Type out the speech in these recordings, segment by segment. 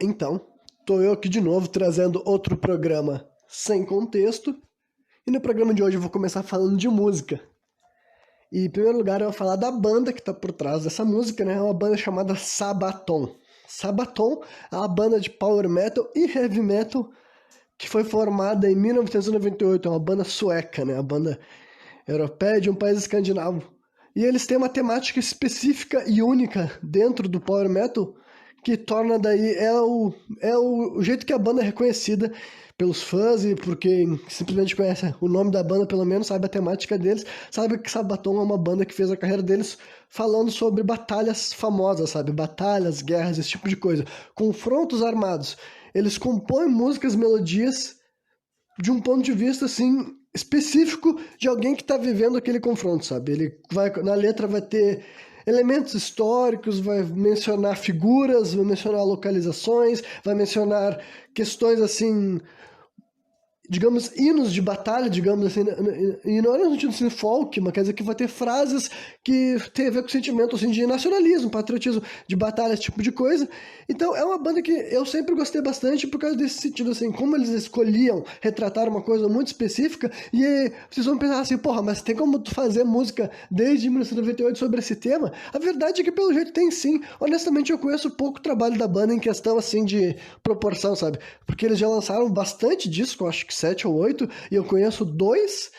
Então, tô eu aqui de novo trazendo outro programa sem contexto. E no programa de hoje eu vou começar falando de música. E em primeiro lugar eu vou falar da banda que tá por trás dessa música, né? É uma banda chamada Sabaton. Sabaton é uma banda de power metal e heavy metal que foi formada em 1998. É uma banda sueca, né? Uma banda europeia de um país escandinavo. E eles têm uma temática específica e única dentro do power metal que torna daí o jeito que a banda é reconhecida pelos fãs e por quem simplesmente conhece o nome da banda, pelo menos sabe a temática deles, sabe que Sabaton é uma banda que fez a carreira deles falando sobre batalhas famosas, sabe? Batalhas, guerras, esse tipo de coisa. Confrontos armados. Eles compõem músicas, melodias de um ponto de vista, assim, específico de alguém que está vivendo aquele confronto, sabe? Na letra vai ter elementos históricos, vai mencionar figuras, vai mencionar localizações, vai mencionar questões, assim, digamos, hinos de batalha, digamos assim, e não é no sentido assim, folk, mas quer dizer que vai ter frases que tem a ver com sentimento assim, de nacionalismo, patriotismo, de batalha, esse tipo de coisa. Então é uma banda que eu sempre gostei bastante por causa desse sentido, assim, como eles escolhiam retratar uma coisa muito específica, e vocês vão pensar assim, porra, mas tem como tu fazer música desde 1998 sobre esse tema? A verdade é que pelo jeito tem sim. Honestamente eu conheço pouco trabalho da banda em questão assim de proporção, sabe? Porque eles já lançaram bastante disco, acho que 7 ou 8, e eu conheço dois,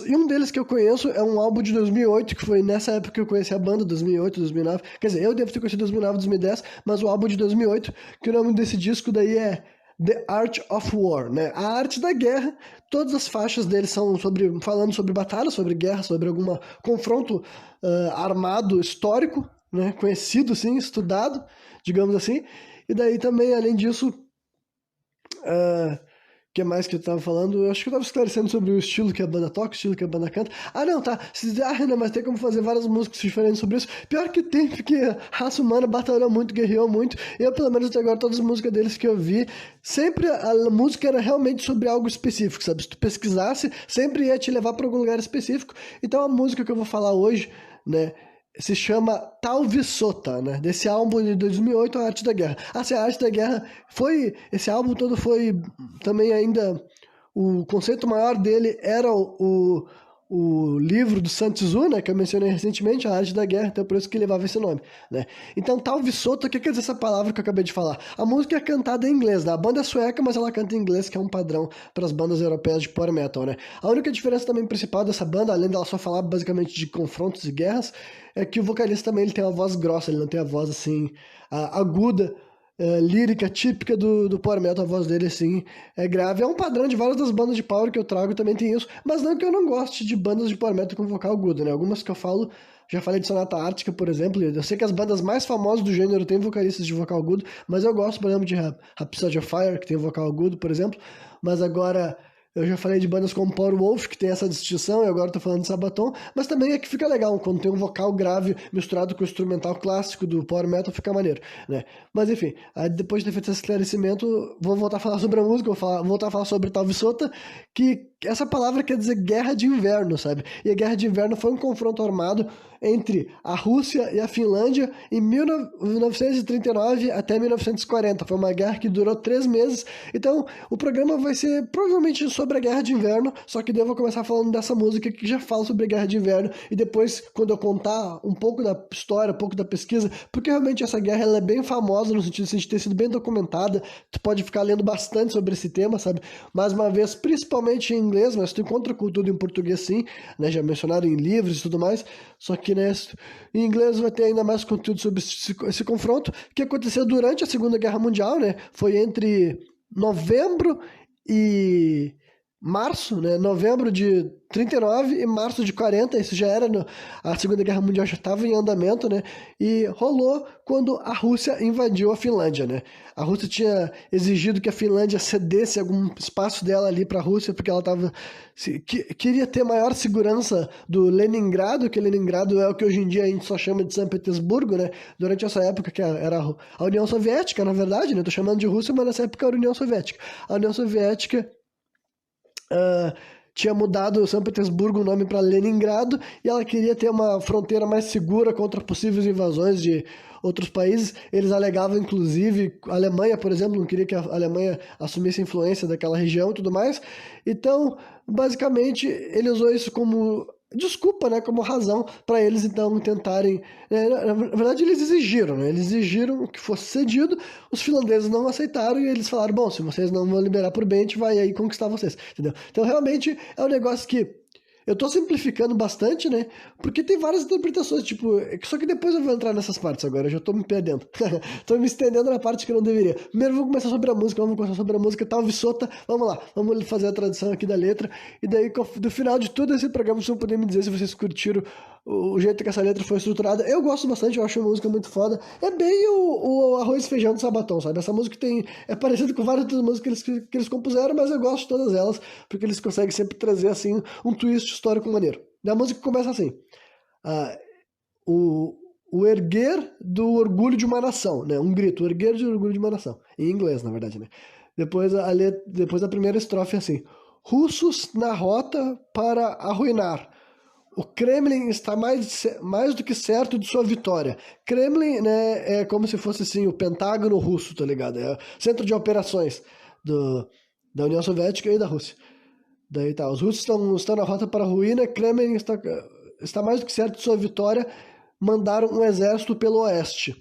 e um deles que eu conheço é um álbum de 2008, que foi nessa época que eu conheci a banda, 2008, 2009. Quer dizer, eu devo ter conhecido 2009, 2010, mas o álbum de 2008, que o nome desse disco daí é The Art of War, né? A arte da guerra. Todas as faixas dele são falando sobre batalha, sobre guerra, sobre algum confronto armado histórico, né? Conhecido, assim, estudado, digamos assim. E daí também, além disso, o que mais que eu tava falando? Eu acho que eu tava esclarecendo sobre o estilo que a banda toca, o estilo que a banda canta. Ah, não, tá. Se dizer, Renan, mas tem como fazer várias músicas diferentes sobre isso. Pior que tem, porque a raça humana batalhou muito, guerreou muito. Eu, pelo menos até agora, todas as músicas deles que eu vi, sempre a música era realmente sobre algo específico, sabe? Se tu pesquisasse, sempre ia te levar para algum lugar específico. Então a música que eu vou falar hoje, né? Se chama Talvisota, né? Desse álbum de 2008, A Arte da Guerra. Assim, A Arte da Guerra esse álbum todo foi também ainda, o conceito maior dele era o livro do Sun Tzu, né, que eu mencionei recentemente, A Arte da Guerra, então por isso que levava esse nome, né? Então, Talvisota, o que quer dizer essa palavra que eu acabei de falar? A música é cantada em inglês, né? A banda é sueca, mas ela canta em inglês, que é um padrão para as bandas europeias de power metal, né? A única diferença também principal dessa banda, além dela só falar basicamente de confrontos e guerras, é que o vocalista também ele tem uma voz grossa, ele não tem a voz assim, aguda, lírica típica do power metal. A voz dele assim é grave, é um padrão de várias das bandas de power que eu trago, também tem isso, mas não que eu não goste de bandas de power metal com vocal agudo, né? Algumas que eu falo, já falei de Sonata Ártica, por exemplo, eu sei que as bandas mais famosas do gênero têm vocalistas de vocal agudo, mas eu gosto, por exemplo, de Rhapsody of Fire, que tem vocal agudo, por exemplo, mas agora eu já falei de bandas como Power Wolf, que tem essa distinção, e agora tô falando de Sabaton, mas também é que fica legal, quando tem um vocal grave misturado com o instrumental clássico do Power Metal, fica maneiro, né? Mas enfim, depois de ter feito esse esclarecimento, vou voltar a falar sobre a música, vou voltar a falar sobre Talvisota, que essa palavra quer dizer guerra de inverno, sabe? E a guerra de inverno foi um confronto armado entre a Rússia e a Finlândia em 1939 até 1940. Foi uma guerra que durou 3 meses. Então, o programa vai ser provavelmente sobre a Guerra de Inverno, só que daí eu vou começar falando dessa música que já fala sobre a Guerra de Inverno, e depois, quando eu contar um pouco da história, um pouco da pesquisa, porque realmente essa guerra ela é bem famosa no sentido de ter sido bem documentada, tu pode ficar lendo bastante sobre esse tema, sabe? Mais uma vez, principalmente em inglês, mas tu encontra cultura em português sim, né? Já mencionaram em livros e tudo mais, só que né, em inglês vai ter ainda mais conteúdo sobre esse confronto que aconteceu durante a Segunda Guerra Mundial, né? Foi entre novembro e março, né? Novembro de 39 e março de 40, isso já era a Segunda Guerra Mundial já estava em andamento, né? E rolou quando a Rússia invadiu a Finlândia, né? A Rússia tinha exigido que a Finlândia cedesse algum espaço dela ali para a Rússia, porque ela queria ter maior segurança do Leningrado, que Leningrado é o que hoje em dia a gente só chama de São Petersburgo, né? Durante essa época que era a União Soviética, na verdade, né? Tô chamando de Rússia, mas nessa época era a União Soviética. A União Soviética tinha mudado São Petersburgo o nome para Leningrado, e ela queria ter uma fronteira mais segura contra possíveis invasões de outros países. Eles alegavam, inclusive, a Alemanha, por exemplo, não queria que a Alemanha assumisse a influência daquela região e tudo mais. Então, basicamente, ele usou isso como desculpa, né, como razão para eles então tentarem, né, na verdade eles exigiram, né, eles exigiram que fosse cedido, os finlandeses não aceitaram e eles falaram, bom, se vocês não vão liberar por bem, a gente vai aí conquistar vocês, entendeu? Então realmente é um negócio que eu tô simplificando bastante, né? Porque tem várias interpretações, tipo, só que depois eu vou entrar nessas partes agora, eu já tô me perdendo. Tô me estendendo na parte que eu não deveria. Primeiro vamos começar sobre a música, vamos começar sobre a música Talve Sota. Vamos lá, vamos fazer a tradução aqui da letra. E daí, do final de todo esse programa, vocês vão poder me dizer se vocês curtiram o jeito que essa letra foi estruturada. Eu gosto bastante, eu acho a música muito foda. É bem o arroz e feijão do Sabaton, sabe? Essa música é parecida com várias outras músicas que eles compuseram, mas eu gosto de todas elas, porque eles conseguem sempre trazer, assim, um twist histórico maneiro. E a música começa assim, o erguer do orgulho de uma nação, né? Um grito, o erguer do orgulho de uma nação. Em inglês, na verdade, né? Depois a primeira estrofe é assim, russos na rota para arruinar. O Kremlin está mais do que certo de sua vitória. Kremlin, né, é como se fosse assim, o Pentágono russo, tá ligado? É o centro de operações da União Soviética e da Rússia. Daí tá, os russos estão na rota para a ruína, Kremlin está mais do que certo de sua vitória, mandaram um exército pelo oeste.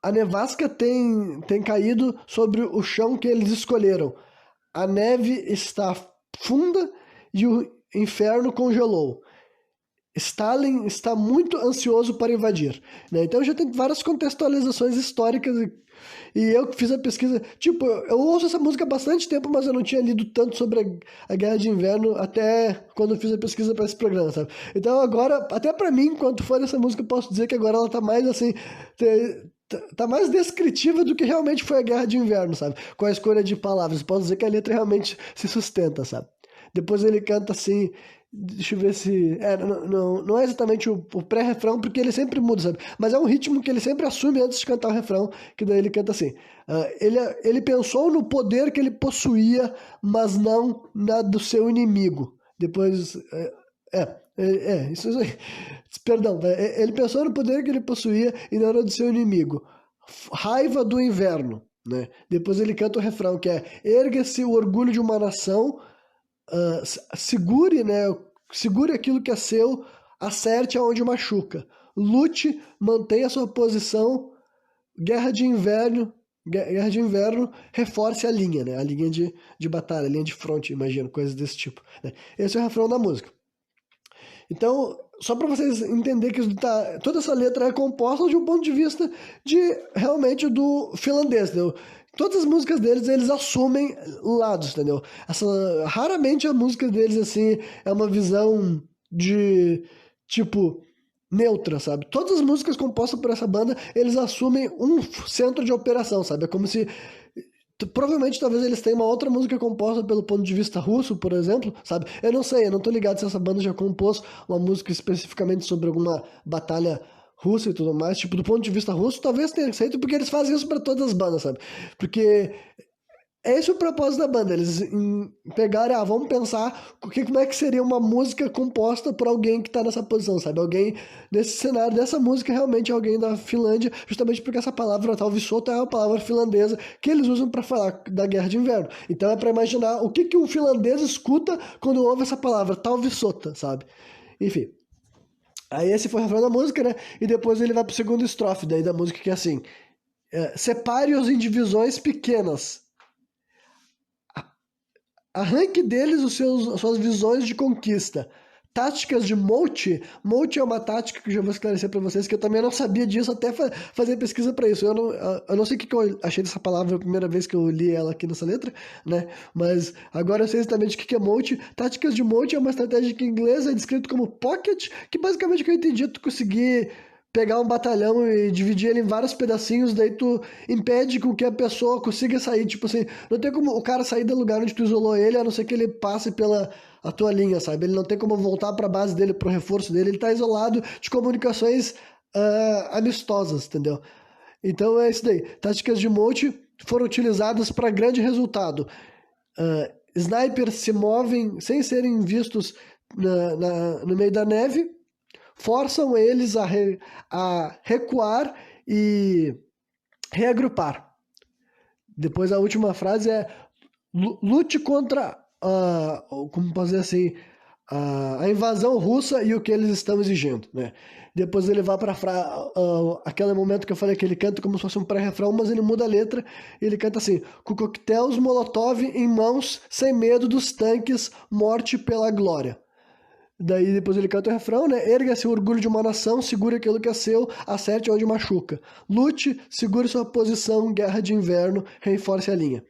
A nevasca tem caído sobre o chão que eles escolheram. A neve está funda e o inferno congelou. Stalin está muito ansioso para invadir. Né? Então já tem várias contextualizações históricas e eu que fiz a pesquisa... Tipo, eu ouço essa música há bastante tempo, mas eu não tinha lido tanto sobre a Guerra de Inverno até quando eu fiz a pesquisa para esse programa, sabe? Então agora, até para mim, enquanto for essa música, eu posso dizer que agora ela tá mais assim... Tá mais descritiva do que realmente foi a Guerra de Inverno, sabe? Com a escolha de palavras. Posso dizer que a letra realmente se sustenta, sabe? Depois ele canta assim, deixa eu ver se... não é exatamente o pré-refrão, porque ele sempre muda, sabe? Mas é um ritmo que ele sempre assume antes de cantar o refrão, que daí ele canta assim. Ele pensou no poder que ele possuía, mas não na do seu inimigo. Depois... isso aí. Perdão, ele pensou no poder que ele possuía e não era do seu inimigo. Raiva do inverno, né? Depois ele canta o refrão, que é erga-se o orgulho de uma nação... segure, né? Segure aquilo que é seu, acerte aonde machuca. Lute, mantenha sua posição. Guerra de inverno, reforce a linha, né? A linha de batalha, a linha de fronte, imagino, coisas desse tipo. Né? Esse é o refrão da música. Então, só para vocês entenderem que toda essa letra é composta de um ponto de vista realmente do finlandês, entendeu? Todas as músicas deles, eles assumem lados, entendeu? Raramente a música deles, assim, é uma visão tipo, neutra, sabe? Todas as músicas compostas por essa banda, eles assumem um centro de operação, sabe? É como se... Provavelmente, talvez eles tenham uma outra música composta pelo ponto de vista russo, por exemplo, sabe? Eu não sei, eu não tô ligado se essa banda já compôs uma música especificamente sobre alguma batalha russa e tudo mais. Tipo, do ponto de vista russo, talvez tenha feito, porque eles fazem isso pra todas as bandas, sabe? Porque esse é o propósito da banda, eles pegarem, vamos pensar como é que seria uma música composta por alguém que tá nessa posição, sabe? Alguém nesse cenário, dessa música realmente é alguém da Finlândia, justamente porque essa palavra talvisota é uma palavra finlandesa que eles usam para falar da Guerra de Inverno. Então é para imaginar o que um finlandês escuta quando ouve essa palavra, talvisota, sabe? Enfim. Aí esse foi o refrão da música, né? E depois ele vai pro segundo estrofe daí da música, que é assim: separe-os em divisões pequenas. Arranque deles as suas visões de conquista. Táticas de Moltke. Moltke é uma tática que eu já vou esclarecer para vocês, que eu também não sabia disso até fazer pesquisa para isso. Eu não sei o que eu achei dessa palavra a primeira vez que eu li ela aqui nessa letra, né? Mas agora eu sei exatamente o que é Moltke. Táticas de Moltke é uma estratégia que em inglês é descrito como pocket, que basicamente o que eu entendi é tu conseguir pegar um batalhão e dividir ele em vários pedacinhos, daí tu impede com que a pessoa consiga sair, tipo assim, não tem como o cara sair do lugar onde tu isolou ele, a não ser que ele passe pela a tua linha, sabe? Ele não tem como voltar para a base dele, pro reforço dele, ele tá isolado de comunicações amistosas, entendeu? Então é isso daí. Táticas de Moltke foram utilizadas para grande resultado. Snipers se movem sem serem vistos no meio da neve. forçam eles a recuar e reagrupar. Depois a última frase é lute contra, como posso dizer assim, a invasão russa e o que eles estão exigindo, né? Depois ele vai para aquele momento que eu falei que ele canta como se fosse um pré-refrão, mas ele muda a letra e ele canta assim: com coquetéis Molotov em mãos, sem medo dos tanques, morte pela glória. Daí depois ele canta o refrão, né? Erga-se o orgulho de uma nação, segure aquilo que é seu, acerte onde machuca. Lute, segure sua posição, guerra de inverno, reforce a linha.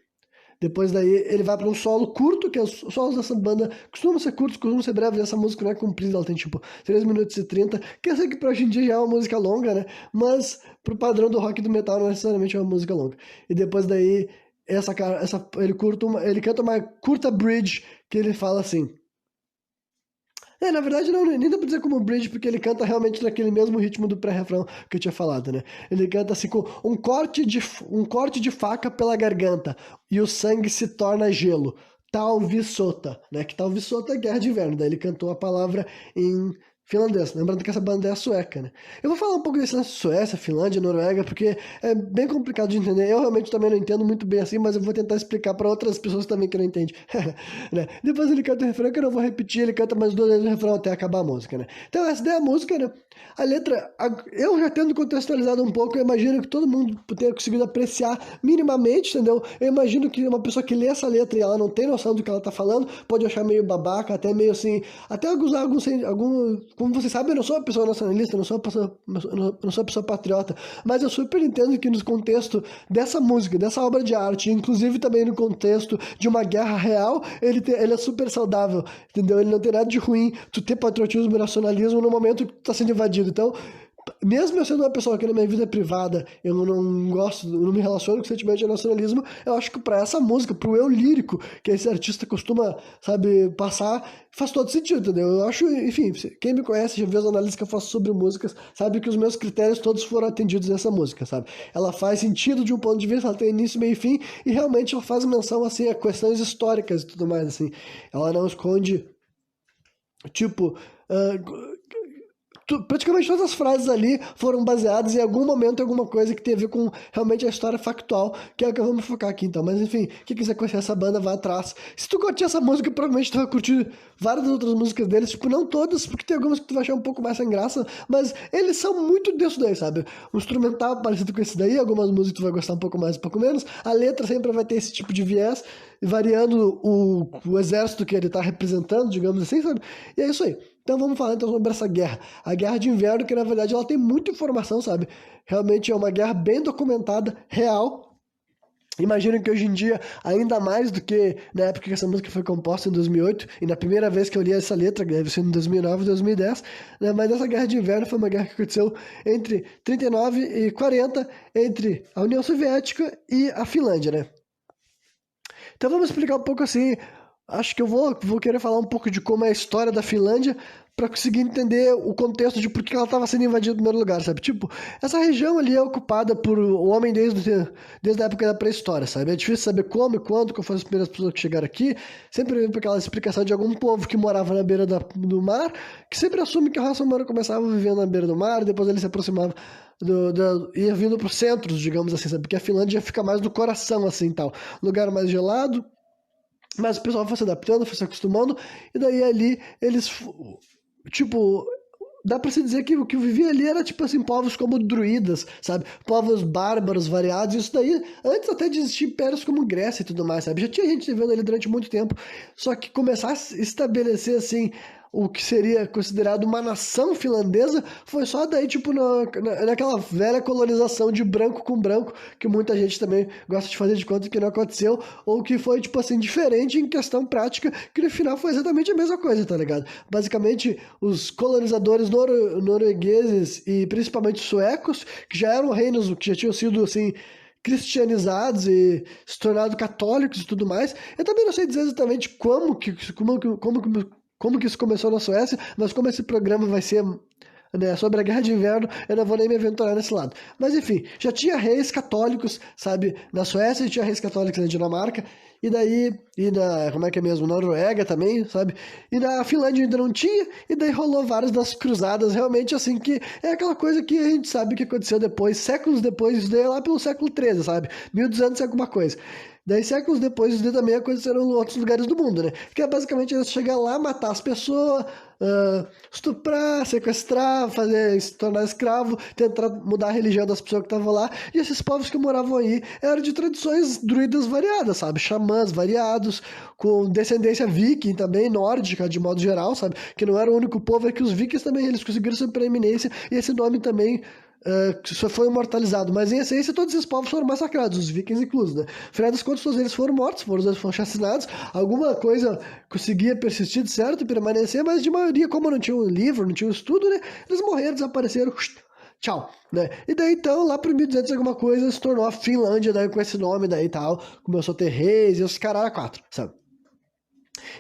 Depois daí ele vai para um solo curto, que os solos dessa banda costumam ser curtos, costumam ser breves, essa música não é comprida, ela tem tipo 3 minutos e 30, que eu sei que pra hoje em dia já é uma música longa, né? Mas pro padrão do rock e do metal não necessariamente é uma música longa. E depois daí ele canta uma curta bridge que ele fala assim... na verdade não, nem dá pra dizer como bridge, porque ele canta realmente naquele mesmo ritmo do pré-refrão que eu tinha falado, né? Ele canta assim com um corte de faca pela garganta e o sangue se torna gelo. Talvisota, né? Que Talvisota é guerra de inverno. Daí ele cantou a palavra em finlandês. Lembrando que essa banda é sueca, né? Eu vou falar um pouco desse lance de Suécia, Finlândia, Noruega, porque é bem complicado de entender. Eu realmente também não entendo muito bem assim, mas eu vou tentar explicar para outras pessoas também que não entendem. Né? Depois ele canta o refrão, que eu não vou repetir, ele canta mais 2 vezes o refrão até acabar a música, né? Então essa daí é a música, né? A letra, eu já tendo contextualizado um pouco, eu imagino que todo mundo tenha conseguido apreciar minimamente, entendeu? Eu imagino que uma pessoa que lê essa letra e ela não tem noção do que ela tá falando, pode achar meio babaca, até meio assim, até usar algum como você sabe, eu não sou uma pessoa nacionalista, eu não sou uma pessoa patriota, mas eu super entendo que no contexto dessa música, dessa obra de arte, inclusive também no contexto de uma guerra real, ele é super saudável, entendeu? Ele não tem nada de ruim tu ter patriotismo e nacionalismo no momento que tu tá sendo invadido. Então, mesmo eu sendo uma pessoa que na minha vida privada eu não gosto, eu não me relaciono com o sentimento de nacionalismo, eu acho que pra essa música, pro eu lírico, que esse artista costuma, sabe, passar, faz todo sentido, entendeu? Eu acho, enfim, quem me conhece, já viu as análises que eu faço sobre músicas, sabe que os meus critérios todos foram atendidos nessa música, sabe? Ela faz sentido de um ponto de vista, ela tem início, meio e fim, e realmente ela faz menção, assim, a questões históricas e tudo mais, assim. Ela não esconde, tipo... praticamente todas as frases ali foram baseadas em algum momento, em alguma coisa que tem a ver com realmente a história factual, que é o que eu vou me focar aqui então. Mas enfim, quem quiser conhecer essa banda, vai atrás. Se tu curtir essa música, provavelmente tu vai curtir várias outras músicas deles, tipo, não todas, porque tem algumas que tu vai achar um pouco mais sem graça, mas eles são muito disso daí, sabe? Um instrumental parecido com esse daí, algumas músicas tu vai gostar um pouco mais, um pouco menos. A letra sempre vai ter esse tipo de viés, variando o exército que ele tá representando, digamos assim, sabe? E é isso aí. Então vamos falar então sobre essa guerra. A Guerra de Inverno, que na verdade ela tem muita informação, sabe? Realmente é uma guerra bem documentada, real. Imagino que hoje em dia, ainda mais do que na época que essa música foi composta em 2008, e na primeira vez que eu li essa letra, deve ser em 2009, 2010, né? Mas essa Guerra de Inverno foi uma guerra que aconteceu entre 39 e 40, entre a União Soviética e a Finlândia, né? Então vamos explicar um pouco assim. Acho que eu vou querer falar um pouco de como é a história da Finlândia para conseguir entender o contexto de por que ela estava sendo invadida em primeiro lugar, sabe? Tipo, essa região ali é ocupada por o homem desde a época da pré-história, sabe? É difícil saber como e quando, qual foram as primeiras pessoas que chegaram aqui. Sempre vem por aquela explicação de algum povo que morava na beira do mar, que sempre assume que a raça humana começava vivendo na beira do mar, e depois ele se aproximava ia vindo para os centros, digamos assim, sabe? Porque a Finlândia fica mais no coração, assim, tal. Lugar mais gelado, mas o pessoal foi se adaptando, foi se acostumando, e daí ali eles, tipo, dá pra se dizer que o que vivia ali era, tipo assim, povos como druidas, sabe? Povos bárbaros, variados, isso daí, antes até de existir impérios como Grécia e tudo mais, sabe? Já tinha gente vivendo ali durante muito tempo, só que começar a estabelecer, assim, o que seria considerado uma nação finlandesa, foi só daí, tipo, naquela velha colonização de branco com branco, que muita gente também gosta de fazer de conta que não aconteceu, ou que foi, tipo assim, diferente em questão prática, que no final foi exatamente a mesma coisa, tá ligado? Basicamente, os colonizadores noruegueses e principalmente suecos, que já eram reinos que já tinham sido, assim, cristianizados e se tornado católicos e tudo mais. Eu também não sei dizer exatamente como que isso começou na Suécia, mas como esse programa vai ser, né, sobre a Guerra de Inverno, eu não vou nem me aventurar nesse lado. Mas enfim, já tinha reis católicos, sabe, na Suécia, já tinha reis católicos na Dinamarca, e daí, como é que é mesmo, Noruega também, sabe? E na Finlândia ainda não tinha, e daí rolou várias das cruzadas, realmente assim, que é aquela coisa que a gente sabe que aconteceu depois, séculos depois, isso daí é lá pelo século XIII, sabe? 1200 e alguma coisa. Daí, séculos depois, isso daí também aconteceram em outros lugares do mundo, né? Que é basicamente eles chegar lá, matar as pessoas, estuprar, sequestrar, se tornar escravo, tentar mudar a religião das pessoas que estavam lá. E esses povos que moravam aí eram de tradições druidas variadas, sabe? Xamãs variados, com descendência viking também, nórdica de modo geral, sabe? Que não era o único povo, é que os vikings também, eles conseguiram sua preeminência, e esse nome também só foi imortalizado, mas em essência todos esses povos foram massacrados, os vikings inclusos, né? Afinal das contas, todos eles foram mortos, foram chacinados, alguma coisa conseguia persistir de certo e permanecer, mas de maioria, como não tinha um livro, não tinha um estudo, né? Eles morreram, desapareceram, tchau, né? E daí então, lá pro 1200 alguma coisa, se tornou a Finlândia, daí com esse nome daí e tal, começou a ter reis e os caralho a quatro, sabe?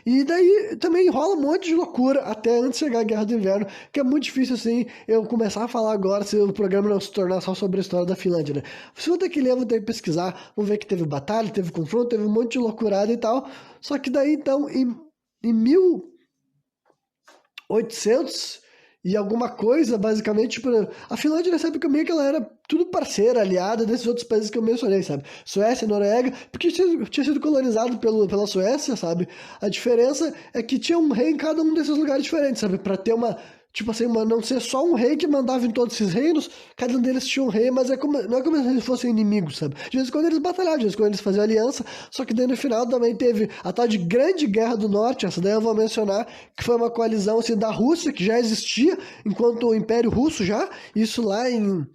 E daí também rola um monte de loucura até antes de chegar a Guerra do Inverno, que é muito difícil assim eu começar a falar agora se o programa não se tornar só sobre a história da Finlândia, né? Se eu ter que ler, vou ter que pesquisar, vou ver que teve batalha, teve confronto, teve um monte de loucurada e tal. Só que daí então, em 1800 e alguma coisa, basicamente, tipo, a Finlândia nessa época meio que ela era tudo parceira, aliada desses outros países que eu mencionei, sabe? Suécia, Noruega, porque tinha sido colonizado pela Suécia, sabe? A diferença é que tinha um rei em cada um desses lugares diferentes, sabe? Pra ter uma, tipo assim, não ser só um rei que mandava em todos esses reinos, cada um deles tinha um rei, mas não é como se eles fossem inimigos, sabe? De vez em quando eles batalhavam, de vez em quando eles faziam aliança, só que daí no final também teve a tal de Grande Guerra do Norte, essa daí eu vou mencionar, que foi uma coalizão assim, da Rússia, que já existia enquanto o Império Russo já, isso lá em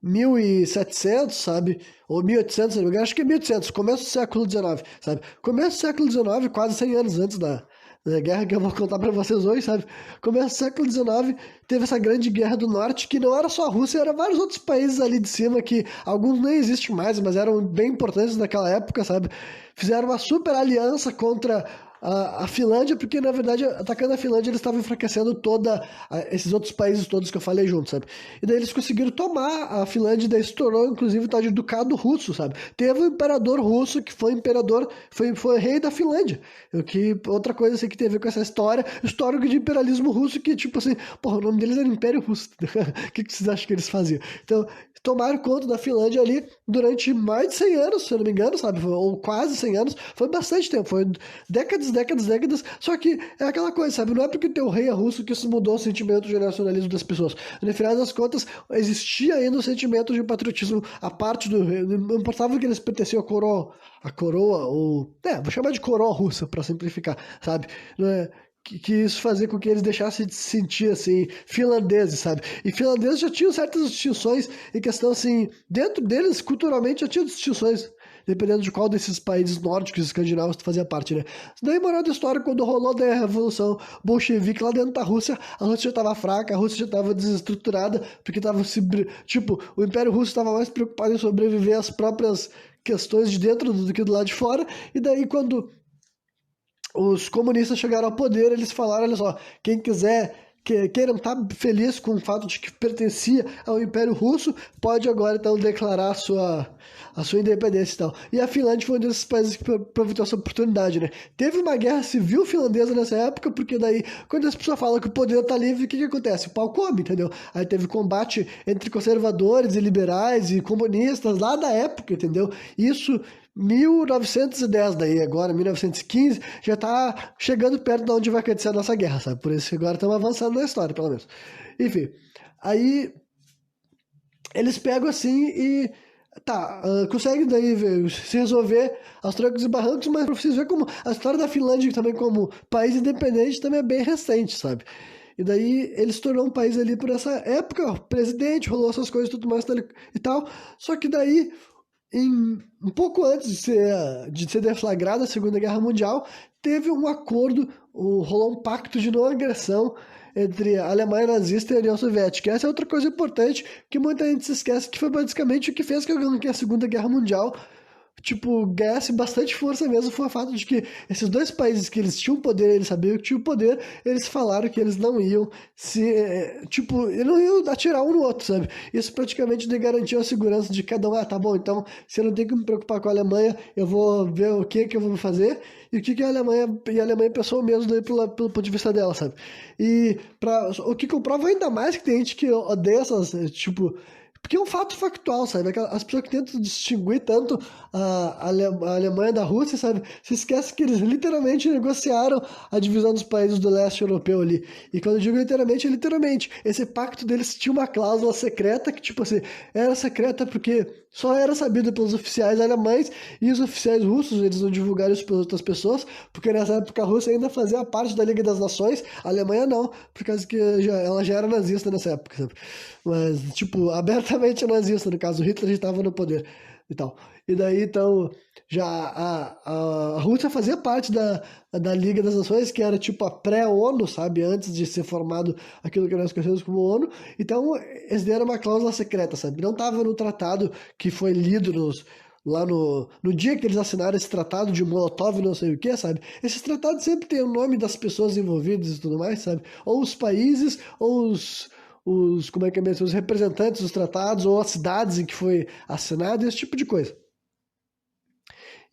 1700, sabe? Ou 1800, não me engano, acho que é 1800, começo do século XIX, sabe? Começo do século XIX, quase 100 anos antes da guerra que eu vou contar pra vocês hoje, sabe? Começo do século XIX, teve essa grande guerra do norte, que não era só a Rússia, era vários outros países ali de cima, que alguns nem existem mais, mas eram bem importantes naquela época, sabe? Fizeram uma super aliança contra a Finlândia, porque na verdade, atacando a Finlândia, eles estavam enfraquecendo esses outros países todos que eu falei junto, sabe? E daí eles conseguiram tomar a Finlândia, e daí se tornou, inclusive, o tal de Ducado Russo, sabe? Teve um imperador russo que foi imperador, foi rei da Finlândia. Outra coisa assim que tem a ver com essa história, histórico de imperialismo russo, que tipo assim, porra, o nome deles era Império Russo. O que vocês acham que eles faziam? Então, tomaram conta da Finlândia ali durante mais de 100 anos, se eu não me engano, sabe? Ou quase 100 anos. Foi bastante tempo, foi décadas. Só que é aquela coisa, sabe? Não é porque o teu rei é russo que isso mudou o sentimento de nacionalismo das pessoas. No final das contas, existia ainda o sentimento de patriotismo a parte do rei. Não importava que eles pertenciam à coroa, ou... vou chamar de coroa russa, pra simplificar, sabe? Não é... Que isso fazia com que eles deixassem de se sentir, assim, finlandeses, sabe? E finlandeses já tinham certas distinções em questão, assim, dentro deles, culturalmente, já tinham distinções, dependendo de qual desses países nórdicos e escandinavos tu fazia parte, né? Daí, moral da história, quando rolou daí a Revolução Bolchevique lá dentro da Rússia, a Rússia já estava fraca, a Rússia já estava desestruturada, porque estava tipo, o Império Russo estava mais preocupado em sobreviver às próprias questões de dentro do que do lado de fora, e daí quando os comunistas chegaram ao poder, eles falaram, olha só, quem quiser, queiram estar feliz com o fato de que pertencia ao Império Russo, pode agora, então, declarar a sua independência e tal. E a Finlândia foi um desses países que aproveitou essa oportunidade, né? Teve uma guerra civil finlandesa nessa época, porque daí, quando as pessoas falam que o poder tá livre, o que acontece? O pau come, entendeu? Aí teve combate entre conservadores e liberais e comunistas lá da época, entendeu? Isso 1910 daí, agora 1915, já tá chegando perto de onde vai acontecer a nossa guerra, sabe? Por isso que agora estamos avançando na história, pelo menos. Enfim, aí eles pegam assim e conseguem daí se resolver aos trancos e barrancos, mas pra vocês verem como a história da Finlândia também como país independente também é bem recente, sabe? E daí ele se tornou um país ali por essa época, presidente, rolou essas coisas e tudo mais e tal, só que daí um pouco antes de ser deflagrada a Segunda Guerra Mundial, teve um acordo, rolou um pacto de não agressão entre a Alemanha nazista e a União Soviética. Essa é outra coisa importante que muita gente se esquece, que foi basicamente o que fez que a Segunda Guerra Mundial tipo, ganhasse bastante força mesmo foi o fato de que esses dois países que eles tinham poder, eles sabiam que tinham poder, eles falaram que eles não iam tipo, eles não iam atirar um no outro, sabe? Isso praticamente garantiu a segurança de cada um. Ah, tá bom, então se eu não tenho que me preocupar com a Alemanha, eu vou ver o que eu vou fazer e o que a Alemanha pensou mesmo daí pelo ponto de vista dela, sabe? E o que comprova ainda mais que tem gente que odeia essas, tipo, porque é um fato factual, sabe? As pessoas que tentam distinguir tanto a Alemanha da Rússia, sabe? Se esquece que eles literalmente negociaram a divisão dos países do leste europeu ali. E quando eu digo literalmente, é literalmente. Esse pacto deles tinha uma cláusula secreta que, tipo assim, era secreta porque só era sabido pelos oficiais alemães e os oficiais russos, eles não divulgaram isso para outras pessoas, porque nessa época a Rússia ainda fazia parte da Liga das Nações, a Alemanha não, por causa que ela já era nazista nessa época, sabe? Mas, tipo, abertamente nazista, no caso, Hitler já estava no poder e tal. E daí, então, já a Rússia fazia parte da Liga das Nações, que era tipo a pré-ONU, sabe? Antes de ser formado aquilo que nós conhecemos como ONU. Então, eles deram uma cláusula secreta, sabe? Não estava no tratado que foi lido lá no dia que eles assinaram esse tratado de Molotov, não sei o que, sabe? Esses tratados sempre têm o nome das pessoas envolvidas e tudo mais, sabe? Ou os países, ou como é que é mesmo, os representantes dos tratados, ou as cidades em que foi assinado, esse tipo de coisa.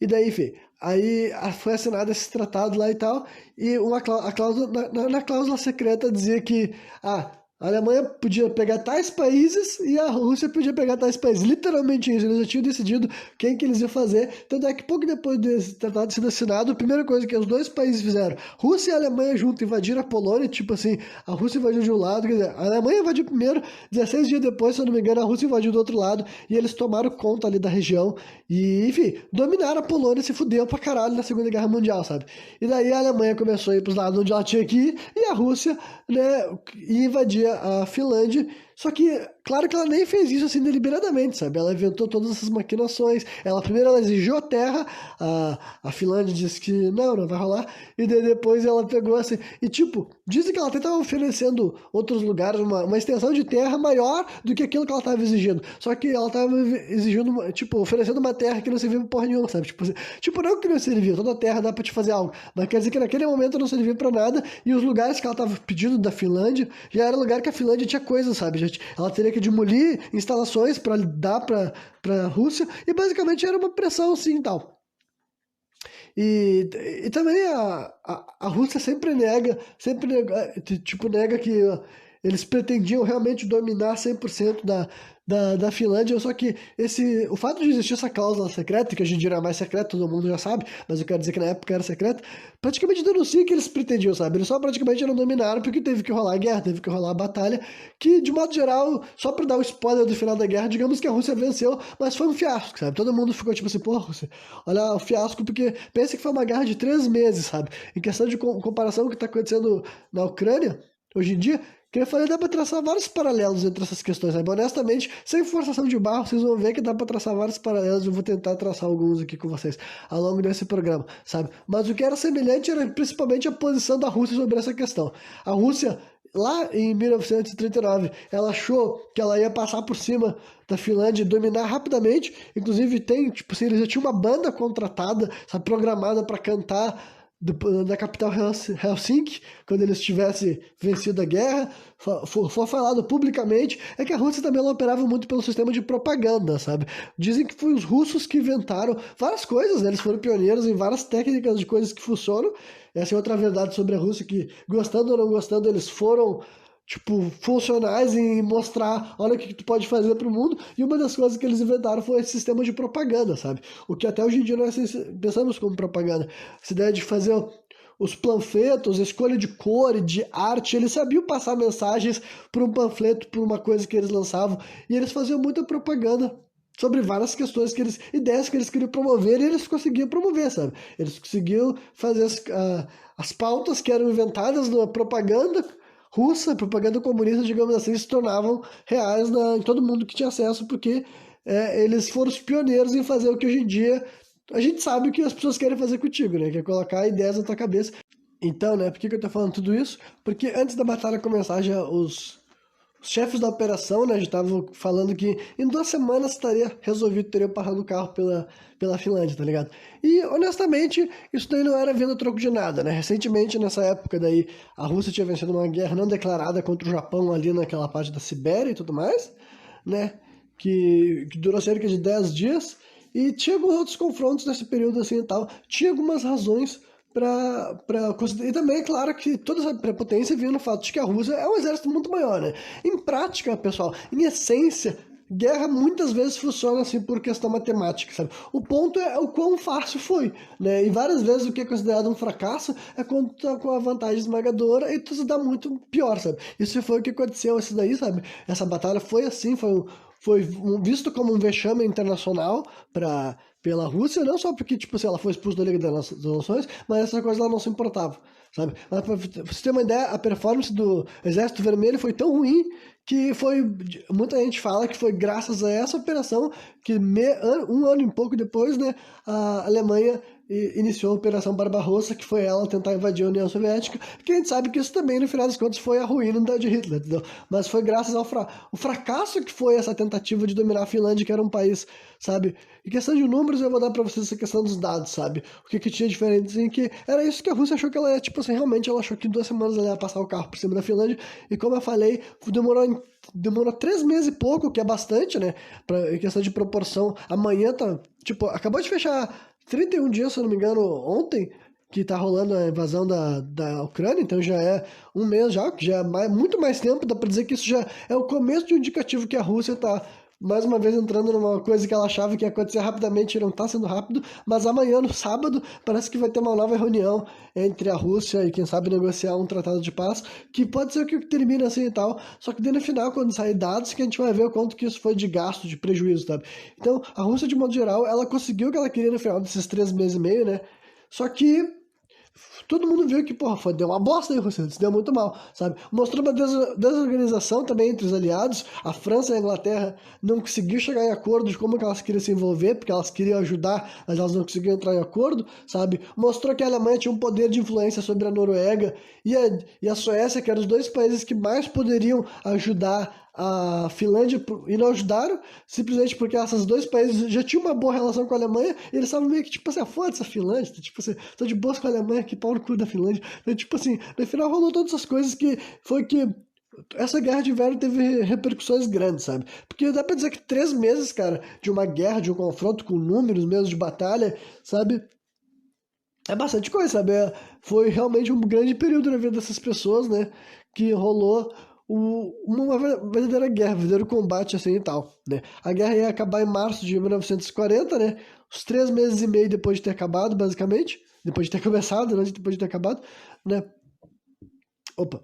E daí, enfim, aí foi assinado esse tratado lá e tal, e a cláusula, na cláusula secreta dizia que a Alemanha podia pegar tais países e a Rússia podia pegar tais países. Literalmente isso, eles já tinham decidido quem que eles iam fazer. Tanto é que pouco depois desse tratado sendo assinado, a primeira coisa que os dois países fizeram, Rússia e a Alemanha junto invadiram a Polônia, tipo assim, a Rússia invadiu de um lado, quer dizer, a Alemanha invadiu primeiro, 16 dias depois, se eu não me engano, a Rússia invadiu do outro lado, e eles tomaram conta ali da região, e, enfim, dominaram a Polônia e se fudeu pra caralho na Segunda Guerra Mundial, sabe? E daí a Alemanha começou a ir pros lados onde ela tinha que ir, e a Rússia, né, invadia a Finlândia, só que, claro que ela nem fez isso assim deliberadamente, sabe? Ela inventou todas essas maquinações. Primeiro ela exigiu a terra, a Finlândia disse que não vai rolar, e daí depois ela pegou assim. E tipo, dizem que ela até estava oferecendo outros lugares, uma extensão de terra maior do que aquilo que ela estava exigindo. Só que ela estava exigindo, tipo, oferecendo uma terra que não servia pra porra nenhuma, sabe? Tipo, não que não servia, toda terra dá pra te fazer algo, mas quer dizer que naquele momento não servia pra nada, e os lugares que ela estava pedindo da Finlândia já era lugar que a Finlândia tinha coisas, sabe? Ela teria que demolir instalações para dar para a Rússia, e basicamente era uma pressão assim e tal. E também a Rússia tipo, nega que eles pretendiam realmente dominar 100% da Finlândia, só que o fato de existir essa cláusula secreta, que hoje em dia não é mais secreta, todo mundo já sabe, mas eu quero dizer que na época era secreta, praticamente denuncia que eles pretendiam, sabe? Eles só praticamente não dominaram porque teve que rolar guerra, teve que rolar batalha, que de modo geral, só pra dar o spoiler do final da guerra, digamos que a Rússia venceu, mas foi um fiasco, sabe? Todo mundo ficou tipo assim, pô, Rússia, olha o fiasco, porque pensa que foi uma guerra de 3 meses, sabe? Em questão de comparação com o que tá acontecendo na Ucrânia, hoje em dia, que eu falei, dá pra traçar vários paralelos entre essas questões, sabe? Honestamente, sem forçação de barro, vocês vão ver que dá pra traçar vários paralelos. Eu vou tentar traçar alguns aqui com vocês ao longo desse programa, sabe? Mas o que era semelhante era principalmente a posição da Rússia sobre essa questão. A Rússia, lá em 1939, ela achou que ela ia passar por cima da Finlândia e dominar rapidamente. Inclusive, tipo assim, eles já tinham uma banda contratada, sabe, programada para cantar da capital Helsinki, quando eles tivessem vencido a guerra, foi falado publicamente, é que a Rússia também ela operava muito pelo sistema de propaganda, sabe? Dizem que foi os russos que inventaram várias coisas, né? Eles foram pioneiros em várias técnicas de coisas que funcionam. Essa é outra verdade sobre a Rússia, que gostando ou não gostando, eles foram tipo, funcionais em mostrar, olha o que tu pode fazer pro mundo, e uma das coisas que eles inventaram foi esse sistema de propaganda, sabe? O que até hoje em dia nós pensamos como propaganda. Essa ideia de fazer os panfletos, a escolha de cor e de arte, eles sabiam passar mensagens por um panfleto, por uma coisa que eles lançavam, e eles faziam muita propaganda sobre várias questões ideias que eles queriam promover, e eles conseguiam promover, sabe? Eles conseguiam fazer as pautas que eram inventadas na propaganda russa, propaganda comunista, digamos assim, se tornavam reais em todo mundo que tinha acesso, porque eles foram os pioneiros em fazer o que hoje em dia a gente sabe o que as pessoas querem fazer contigo, né? Que é colocar ideias na tua cabeça. Então, né, por que eu tô falando tudo isso? Porque antes da batalha começar, já os chefes da operação, né, já estavam falando que em 2 semanas estaria resolvido, teria parado o carro pela Finlândia, tá ligado? E, honestamente, isso daí não era vindo a troco de nada, né? Recentemente, nessa época daí, a Rússia tinha vencido uma guerra não declarada contra o Japão ali naquela parte da Sibéria e tudo mais, né? Que durou cerca de 10 dias, e tinha alguns outros confrontos nesse período assim e tal. Tinha algumas razões para considerar. E também é claro que toda essa prepotência vinha no fato de que a Rússia é um exército muito maior, né? Em prática, pessoal, em essência, guerra muitas vezes funciona assim por questão matemática, sabe? O ponto é o quão fácil foi, né? E várias vezes o que é considerado um fracasso é quando tá com a vantagem esmagadora e tudo se dá muito pior, sabe? Isso foi o que aconteceu, isso daí, sabe? Essa batalha foi assim, visto como um vexame internacional pela Rússia, não só porque, tipo, se ela foi expulsa da Liga das Nações, mas essa coisa ela não se importava, sabe? Mas pra você ter uma ideia, a performance do Exército Vermelho foi tão ruim que muita gente fala que foi graças a essa operação que um ano e pouco depois, né, a Alemanha iniciou a Operação Barbarossa, que foi ela tentar invadir a União Soviética, que a gente sabe que isso também, no final das contas, foi a ruína de Hitler, entendeu? Mas foi graças ao o fracasso que foi essa tentativa de dominar a Finlândia, que era um país, sabe? Em questão de números, eu vou dar pra vocês essa questão dos dados, sabe? O que tinha diferente, assim, que era isso que a Rússia achou que ela ia, tipo assim, realmente ela achou que em 2 semanas ela ia passar o carro por cima da Finlândia, e como eu falei, demorou 3 meses e pouco, que é bastante, né? Em questão de proporção. Amanhã tá, tipo, acabou de fechar 31 dias, se eu não me engano, ontem, que tá rolando a invasão da Ucrânia, então já é um mês já, que já é muito mais tempo, dá pra dizer que isso já é o começo de um indicativo que a Rússia tá, mais uma vez, entrando numa coisa que ela achava que ia acontecer rapidamente e não tá sendo rápido, mas amanhã, no sábado, parece que vai ter uma nova reunião entre a Rússia e, quem sabe, negociar um tratado de paz, que pode ser que termine assim e tal, só que daí no final, quando sair dados, que a gente vai ver o quanto que isso foi de gasto, de prejuízo, sabe? Então, a Rússia, de modo geral, ela conseguiu o que ela queria no final desses 3 meses e meio, né? Só que todo mundo viu que, porra, deu uma bosta aí, Rússia, se deu muito mal, sabe? Mostrou uma desorganização também entre os aliados. A França e a Inglaterra não conseguiram chegar em acordo de como que elas queriam se envolver, porque elas queriam ajudar, mas elas não conseguiram entrar em acordo, sabe? Mostrou que a Alemanha tinha um poder de influência sobre a Noruega e a Suécia, que eram os dois países que mais poderiam ajudar a Finlândia, e não ajudaram, simplesmente porque esses dois países já tinham uma boa relação com a Alemanha, e eles estavam meio que, tipo assim, foda-se a Finlândia, tipo assim, tô de boas com a Alemanha, que pau no cu da Finlândia. Então, tipo assim, no final rolou todas essas coisas que foi que essa guerra de inverno teve repercussões grandes, sabe? Porque dá pra dizer que 3 meses, cara, de uma guerra, de um confronto com números mesmo de batalha, sabe? É bastante coisa, sabe? Foi realmente um grande período na vida dessas pessoas, né? Que rolou uma verdadeira guerra, um verdadeiro combate assim e tal, né? A guerra ia acabar em março de 1940, né? Os 3 meses e meio depois de ter acabado, basicamente. Depois de ter começado, né? Depois de ter acabado, né? Opa.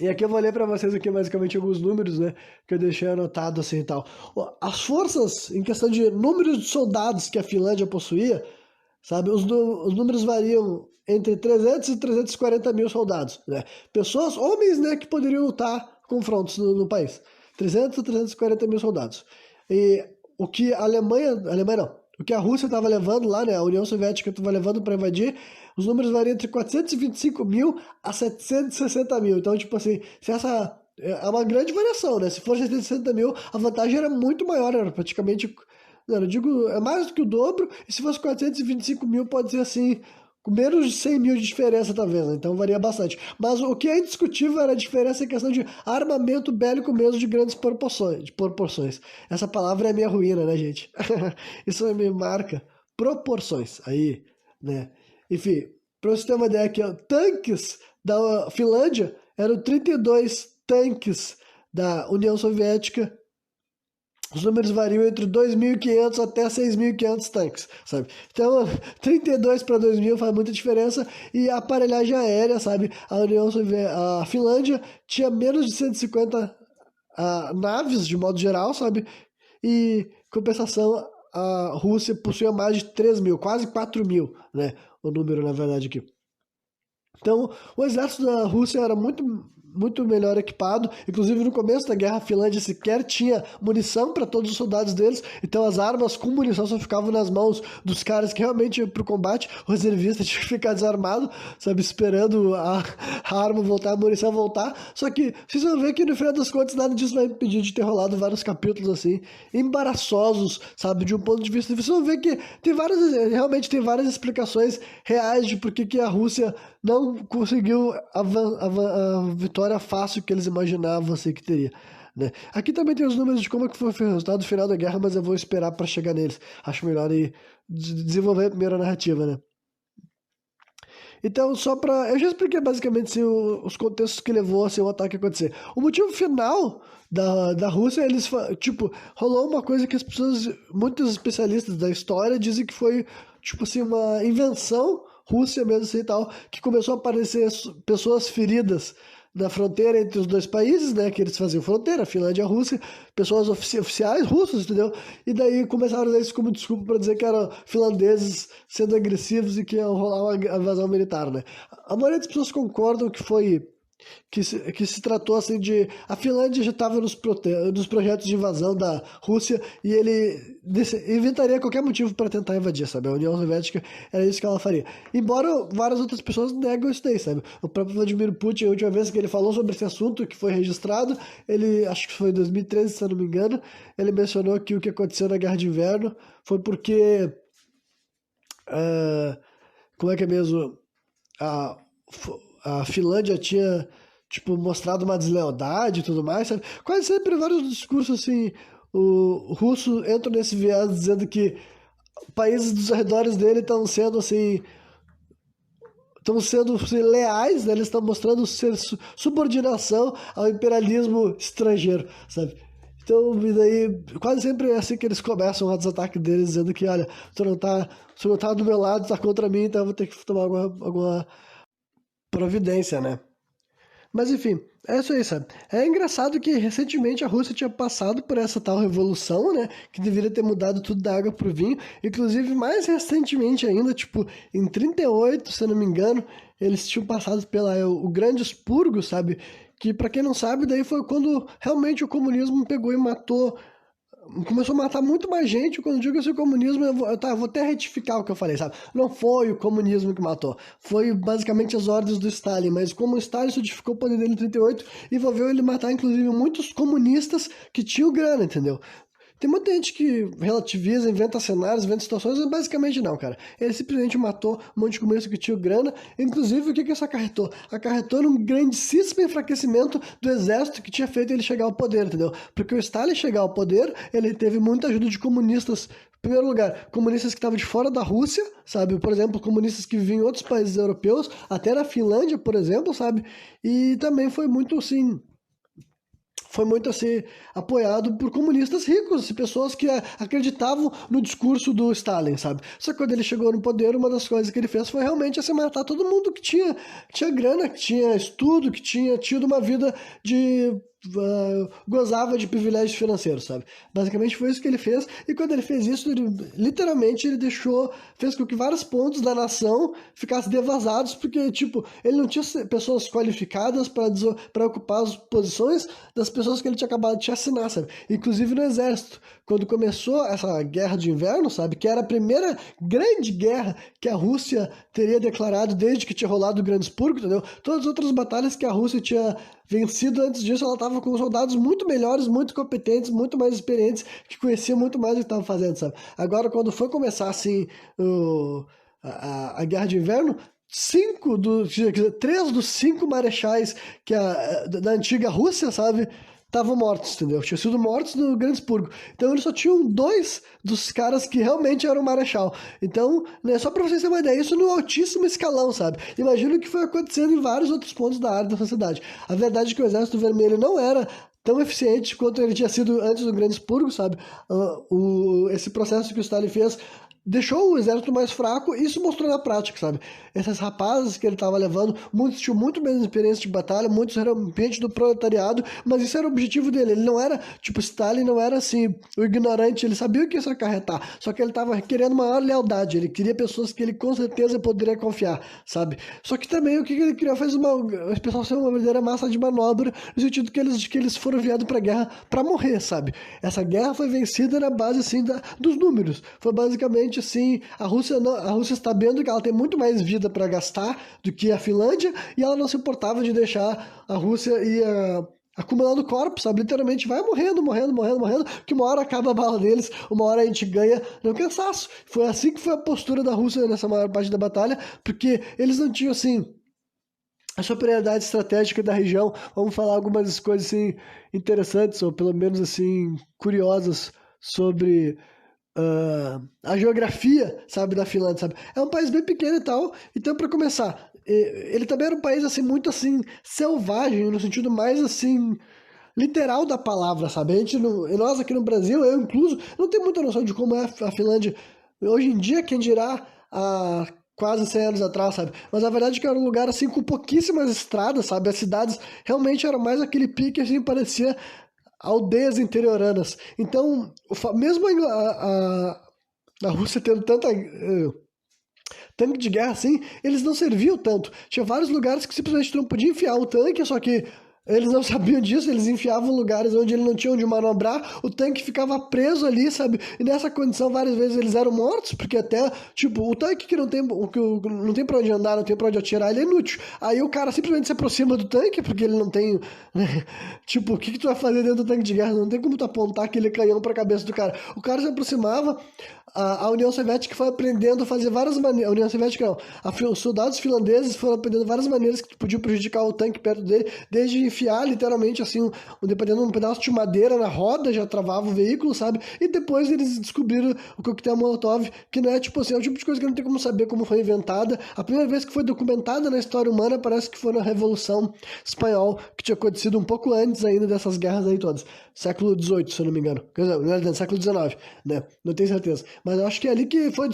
E aqui eu vou ler para vocês aqui basicamente alguns números, né? Que eu deixei anotado assim e tal. As forças, em questão de números de soldados que a Finlândia possuía, sabe? Os números variam entre 300 e 340 mil soldados, né? Pessoas, homens, né, que poderiam lutar confrontos no país. 300 a 340 mil soldados. E o que a Alemanha não, o que a Rússia estava levando lá, né, a União Soviética estava levando para invadir, os números variam entre 425 mil a 760 mil. Então, tipo assim, se essa é uma grande variação, né? Se for 760 mil, a vantagem era muito maior, era praticamente, não, eu digo, é mais do que o dobro, e se fosse 425 mil, pode ser assim, com menos de 100 mil de diferença, talvez, né? Então varia bastante. Mas o que é indiscutível era a diferença em questão de armamento bélico mesmo de grandes proporções. Essa palavra é minha ruína, né, gente? Isso me marca. Proporções. Aí, né? Enfim, para você ter uma ideia aqui, ó, tanques da Finlândia eram 32 tanques da União Soviética. Os números variam entre 2.500 até 6.500 tanques, sabe? Então, 32 para 2.000 faz muita diferença. E a aparelhagem aérea, sabe? A Finlândia tinha menos de 150 naves, de modo geral, sabe? E, compensação, a Rússia possuía mais de 3.000, quase 4.000, né? O número, na verdade, aqui. Então, o exército da Rússia era muito melhor equipado. Inclusive, no começo da guerra, a Finlândia sequer tinha munição para todos os soldados deles. Então, as armas com munição só ficavam nas mãos dos caras que realmente iam pro combate. O reservista tinha que ficar desarmado, sabe, esperando a arma voltar, a munição voltar. Só que vocês vão ver que, no final das contas, nada disso vai impedir de ter rolado vários capítulos, assim, embaraçosos, sabe, de um ponto de vista. Vocês vão ver que realmente tem várias explicações reais de por que a Rússia não conseguiu a vitória fácil que eles imaginavam assim, que teria. Né? Aqui também tem os números de como é que foi o resultado final da guerra, mas eu vou esperar para chegar neles. Acho melhor ir desenvolver primeiro a narrativa, né? Então, só pra. Eu já expliquei basicamente assim, os contextos que levou assim, o ataque a acontecer. O motivo final da Rússia, tipo, rolou uma coisa que as pessoas, muitos especialistas da história, dizem que foi, tipo assim, uma invenção Rússia mesmo assim e tal, que começou a aparecer pessoas feridas na fronteira entre os dois países, né, que eles faziam fronteira, Finlândia e a Rússia, pessoas oficiais russos, entendeu? E daí começaram a usar isso como desculpa para dizer que eram finlandeses sendo agressivos e que ia rolar uma invasão militar, né? A maioria das pessoas concordam que foi que se tratou assim de... A Finlândia já estava nos projetos de invasão da Rússia e ele inventaria qualquer motivo para tentar invadir, sabe? A União Soviética era isso que ela faria. Embora várias outras pessoas negam isso daí, sabe? O próprio Vladimir Putin, a última vez que ele falou sobre esse assunto, que foi registrado, ele, acho que foi em 2013, se eu não me engano, ele mencionou que o que aconteceu na Guerra de Inverno foi porque... como é que é mesmo? A, a Finlândia tinha, tipo, mostrado uma deslealdade e tudo mais, sabe? Quase sempre vários discursos, assim, o russo entra nesse viés dizendo que países dos arredores dele estão sendo, assim, leais, né? Eles estão mostrando ser subordinação ao imperialismo estrangeiro, sabe? Então, e daí, quase sempre é assim que eles começam os ataques deles, dizendo que, olha, tu não tá do meu lado, tá contra mim, então eu vou ter que tomar alguma providência, né? Mas enfim, é isso aí, sabe? É engraçado que recentemente a Rússia tinha passado por essa tal revolução, né? Que deveria ter mudado tudo da água pro vinho. Inclusive, mais recentemente ainda, tipo, em 38, se eu não me engano, eles tinham passado pela o Grande Expurgo, sabe? Que, pra quem não sabe, daí foi quando realmente o comunismo pegou e matou, começou a matar muito mais gente. Quando eu digo assim, o comunismo, eu vou até retificar o que eu falei, sabe? Não foi o comunismo que matou, foi basicamente as ordens do Stalin, mas como o Stalin solidificou o poder dele em 38, envolveu ele matar, inclusive, muitos comunistas que tinham grana, entendeu? Tem muita gente que relativiza, inventa cenários, inventa situações, mas basicamente não, cara. Ele simplesmente matou um monte de comunista que tinha grana. Inclusive, o que isso acarretou? Acarretou num grandíssimo enfraquecimento do exército que tinha feito ele chegar ao poder, entendeu? Porque o Stalin chegar ao poder, ele teve muita ajuda de comunistas. Em primeiro lugar, comunistas que estavam de fora da Rússia, sabe? Por exemplo, comunistas que vinham em outros países europeus, até na Finlândia, por exemplo, sabe? E também foi muito assim apoiado por comunistas ricos, assim, pessoas que acreditavam no discurso do Stalin, sabe? Só que quando ele chegou no poder, uma das coisas que ele fez foi realmente assim, matar todo mundo que tinha grana, que tinha estudo, que tinha tido uma vida de gozava de privilégios financeiros, sabe? Basicamente foi isso que ele fez, e quando ele fez isso, literalmente ele fez com que vários pontos da nação ficassem devasados, porque, tipo, ele não tinha pessoas qualificadas para ocupar as posições das pessoas que ele tinha acabado de assinar, sabe? Inclusive no exército. Quando começou essa guerra de inverno, sabe? Que era a primeira grande guerra que a Rússia teria declarado desde que tinha rolado o Grande Expurgo, entendeu? Todas as outras batalhas que a Rússia tinha vencido antes disso, ela estava com soldados muito melhores, muito competentes, muito mais experientes, que conheciam muito mais o que estavam fazendo, sabe? Agora, quando foi começar, assim, a Guerra de Inverno, três dos cinco marechais da antiga Rússia, sabe? Estavam mortos, entendeu? Tinham sido mortos no Grande Expurgo. Então eles só tinham dois dos caras que realmente eram marechal. Então, né, só pra vocês terem uma ideia, isso no altíssimo escalão, sabe? Imagina o que foi acontecendo em vários outros pontos da área da sociedade. A verdade é que o Exército Vermelho não era tão eficiente quanto ele tinha sido antes do Grande Expurgo, sabe? Esse processo que o Stalin fez deixou o exército mais fraco e isso mostrou na prática, sabe? Esses rapazes que ele estava levando, muitos tinham muito menos experiência de batalha, muitos eram ambiente do proletariado, mas isso era o objetivo dele. Ele não era, tipo, Stalin não era assim, o ignorante, ele sabia o que isso ia acarretar, só que ele estava querendo maior lealdade, ele queria pessoas que ele com certeza poderia confiar, sabe? Só que também o que ele criou fez o pessoal ser uma verdadeira massa de manobra, no sentido que eles foram enviados pra guerra pra morrer, sabe? Essa guerra foi vencida na base, assim, dos números. Foi basicamente, assim, a Rússia está vendo que ela tem muito mais vida pra gastar do que a Finlândia, e ela não se importava de deixar a Rússia ir acumulando corpos, sabe? Literalmente vai morrendo, morrendo, morrendo, morrendo, que uma hora acaba a bala deles, uma hora a gente ganha no cansaço. Foi assim que foi a postura da Rússia nessa maior parte da batalha, porque eles não tinham, assim, a superioridade estratégica da região. Vamos falar algumas coisas assim interessantes, ou pelo menos assim curiosas sobre a geografia, sabe, da Finlândia, sabe? É um país bem pequeno e tal. Então, para começar, ele também era um país assim muito assim selvagem, no sentido mais assim literal da palavra, sabe? Nós aqui no Brasil, eu incluso, não tenho muita noção de como é a Finlândia hoje em dia, quem dirá há quase 100 anos atrás, sabe? Mas a verdade é que era um lugar assim com pouquíssimas estradas, sabe? As cidades realmente eram mais aquele pique assim, parecia aldeias interioranas. Então, mesmo a Rússia tendo tanta tanque de guerra assim, eles não serviam tanto. Tinha vários lugares que simplesmente tu não podia enfiar o tanque, só que eles não sabiam disso, eles enfiavam lugares onde ele não tinha onde manobrar, o tanque ficava preso ali, sabe? E nessa condição, várias vezes eles eram mortos, porque até, tipo, o tanque que não tem pra onde andar, não tem pra onde atirar, ele é inútil. Aí o cara simplesmente se aproxima do tanque, porque ele não tem, né? Tipo, o que tu vai fazer dentro do tanque de guerra? Não tem como tu apontar aquele canhão pra cabeça do cara. O cara se aproximava, a União Soviética foi aprendendo a fazer várias maneiras. A União Soviética não. Os soldados finlandeses foram aprendendo várias maneiras que podiam prejudicar o tanque perto dele, desde enfiar literalmente assim, dependendo um pedaço de madeira na roda, já travava o veículo, sabe? E depois eles descobriram o coquetel Molotov, que não é tipo assim, é o tipo de coisa que não tem como saber como foi inventada. A primeira vez que foi documentada na história humana parece que foi na Revolução Espanhola, que tinha acontecido um pouco antes ainda dessas guerras aí todas. Século XVIII, se eu não me engano. Quer dizer, não é século XIX, né? Não tenho certeza. Mas eu acho que é ali que foi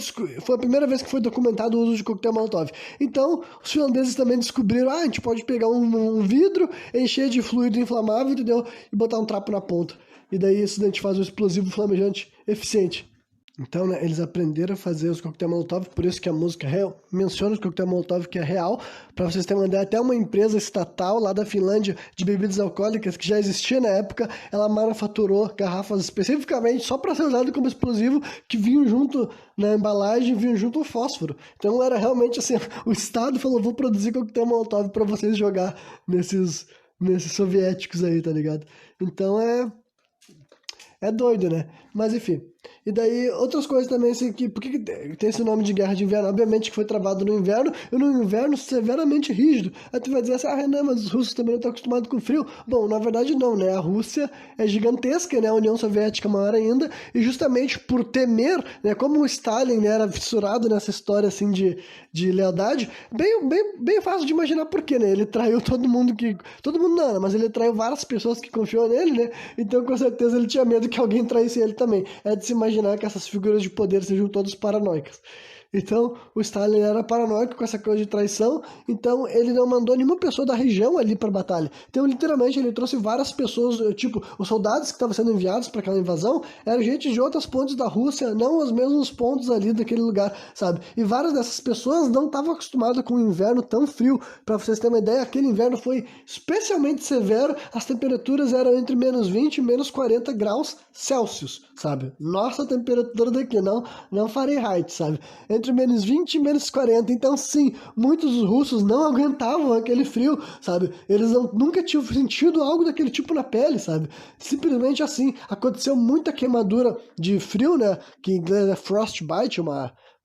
a primeira vez que foi documentado o uso de coquetel Molotov. Então, os finlandeses também descobriram, a gente pode pegar um vidro, encher de fluido inflamável, entendeu? E botar um trapo na ponta. E daí isso a gente faz um explosivo flamejante eficiente. Então, né, eles aprenderam a fazer os coquetel Molotov, por isso que a música menciona os coquetel Molotov, que é real. Para vocês terem uma ideia, até uma empresa estatal lá da Finlândia de bebidas alcoólicas, que já existia na época, ela manufaturou garrafas especificamente só para ser usado como explosivo, que vinham junto na embalagem, vinham junto o fósforo. Então era realmente assim, o Estado falou, vou produzir coquetel Molotov para vocês jogar nesses soviéticos aí, tá ligado? Então é doido, né? Mas enfim. E daí, outras coisas também, assim, por que tem esse nome de guerra de inverno? Obviamente que foi travado no inverno, e no inverno severamente rígido. Aí tu vai dizer assim, Renan, mas os russos também não estão acostumados com frio. Bom, na verdade não, né? A Rússia é gigantesca, né? A União Soviética é maior ainda, e justamente por temer, né? Como o Stalin, né, era fissurado nessa história, assim, de lealdade, bem fácil de imaginar por quê, né? Ele traiu todo mundo que... Todo mundo não, mas ele traiu várias pessoas que confiam nele, né? Então, com certeza, ele tinha medo que alguém traísse ele também. É de se imaginar que essas figuras de poder sejam todas paranoicas. Então, o Stalin era paranoico com essa coisa de traição, então ele não mandou nenhuma pessoa da região ali para a batalha. Então, literalmente, ele trouxe várias pessoas, tipo, os soldados que estavam sendo enviados para aquela invasão eram gente de outros pontos da Rússia, não os mesmos pontos ali daquele lugar, sabe? E várias dessas pessoas não estavam acostumadas com o inverno tão frio. Para vocês terem uma ideia, aquele inverno foi especialmente severo, as temperaturas eram entre menos 20 e menos 40 graus Celsius, sabe? Nossa temperatura daqui, não Fahrenheit, sabe? Entre menos 20 e menos 40. Então, sim, muitos russos não aguentavam aquele frio, sabe? Eles nunca tinham sentido algo daquele tipo na pele, sabe? Simplesmente assim, aconteceu muita queimadura de frio, né? Que em inglês é frostbite,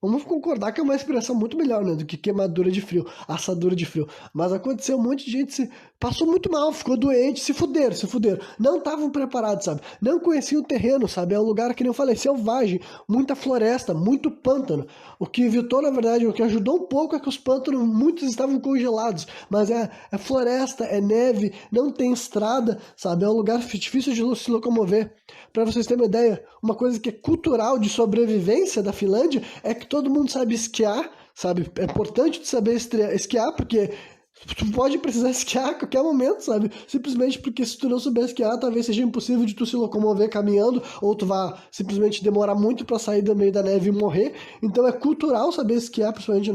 Vamos concordar que é uma expressão muito melhor, né? Do que queimadura de frio, assadura de frio. Mas aconteceu um monte de gente se passou muito mal, ficou doente, se fuderam, se fuderam. Não estavam preparados, sabe? Não conheciam o terreno, sabe? É um lugar, que nem eu falei, selvagem, muita floresta, muito pântano. O que evitou, na verdade, o que ajudou um pouco é que os pântanos, muitos estavam congelados, mas é floresta, é neve, não tem estrada, sabe? É um lugar difícil de se locomover. Para vocês terem uma ideia, uma coisa que é cultural de sobrevivência da Finlândia é que todo mundo sabe esquiar, sabe? É importante tu saber esquiar, porque tu pode precisar esquiar a qualquer momento, sabe? Simplesmente porque se tu não souber esquiar, talvez seja impossível de tu se locomover caminhando, ou tu vá simplesmente demorar muito para sair do meio da neve e morrer. Então é cultural saber esquiar, principalmente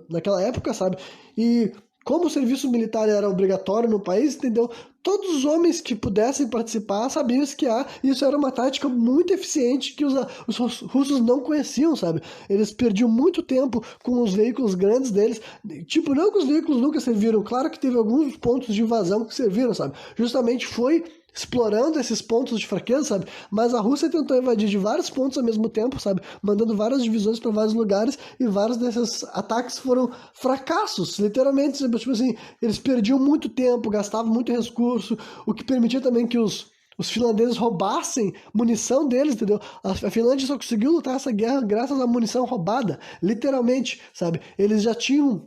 naquela época, sabe? E como o serviço militar era obrigatório no país, entendeu? Todos os homens que pudessem participar sabiam esquiar, e isso era uma tática muito eficiente que os russos não conheciam, sabe? Eles perdiam muito tempo com os veículos grandes deles, tipo, não que os veículos nunca serviram, claro que teve alguns pontos de invasão que serviram, sabe? Justamente foi explorando esses pontos de fraqueza, sabe? Mas a Rússia tentou invadir de vários pontos ao mesmo tempo, sabe? Mandando várias divisões para vários lugares, e vários desses ataques foram fracassos, literalmente, sabe? Tipo assim, eles perdiam muito tempo, gastavam muito recurso, o que permitia também que os finlandeses roubassem munição deles, entendeu? A Finlândia só conseguiu lutar essa guerra graças à munição roubada, literalmente, sabe? Eles já tinham.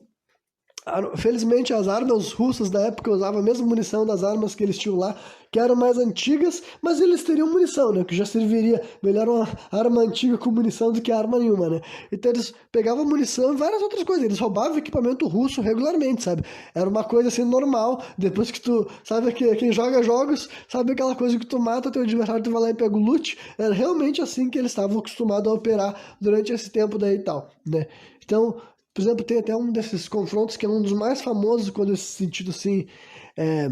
Felizmente as armas russas da época usavam a mesma munição das armas que eles tinham lá, que eram mais antigas, mas eles teriam munição, né? Que já serviria melhor uma arma antiga com munição do que arma nenhuma, né? Então eles pegavam munição e várias outras coisas, eles roubavam equipamento russo regularmente, sabe? Era uma coisa assim normal, depois que tu, sabe que quem joga jogos, sabe aquela coisa que tu mata teu adversário, tu vai lá e pega o loot, era realmente assim que eles estavam acostumados a operar durante esse tempo daí e tal, né? Então, por exemplo, tem até um desses confrontos que é um dos mais famosos quando esse sentido assim é,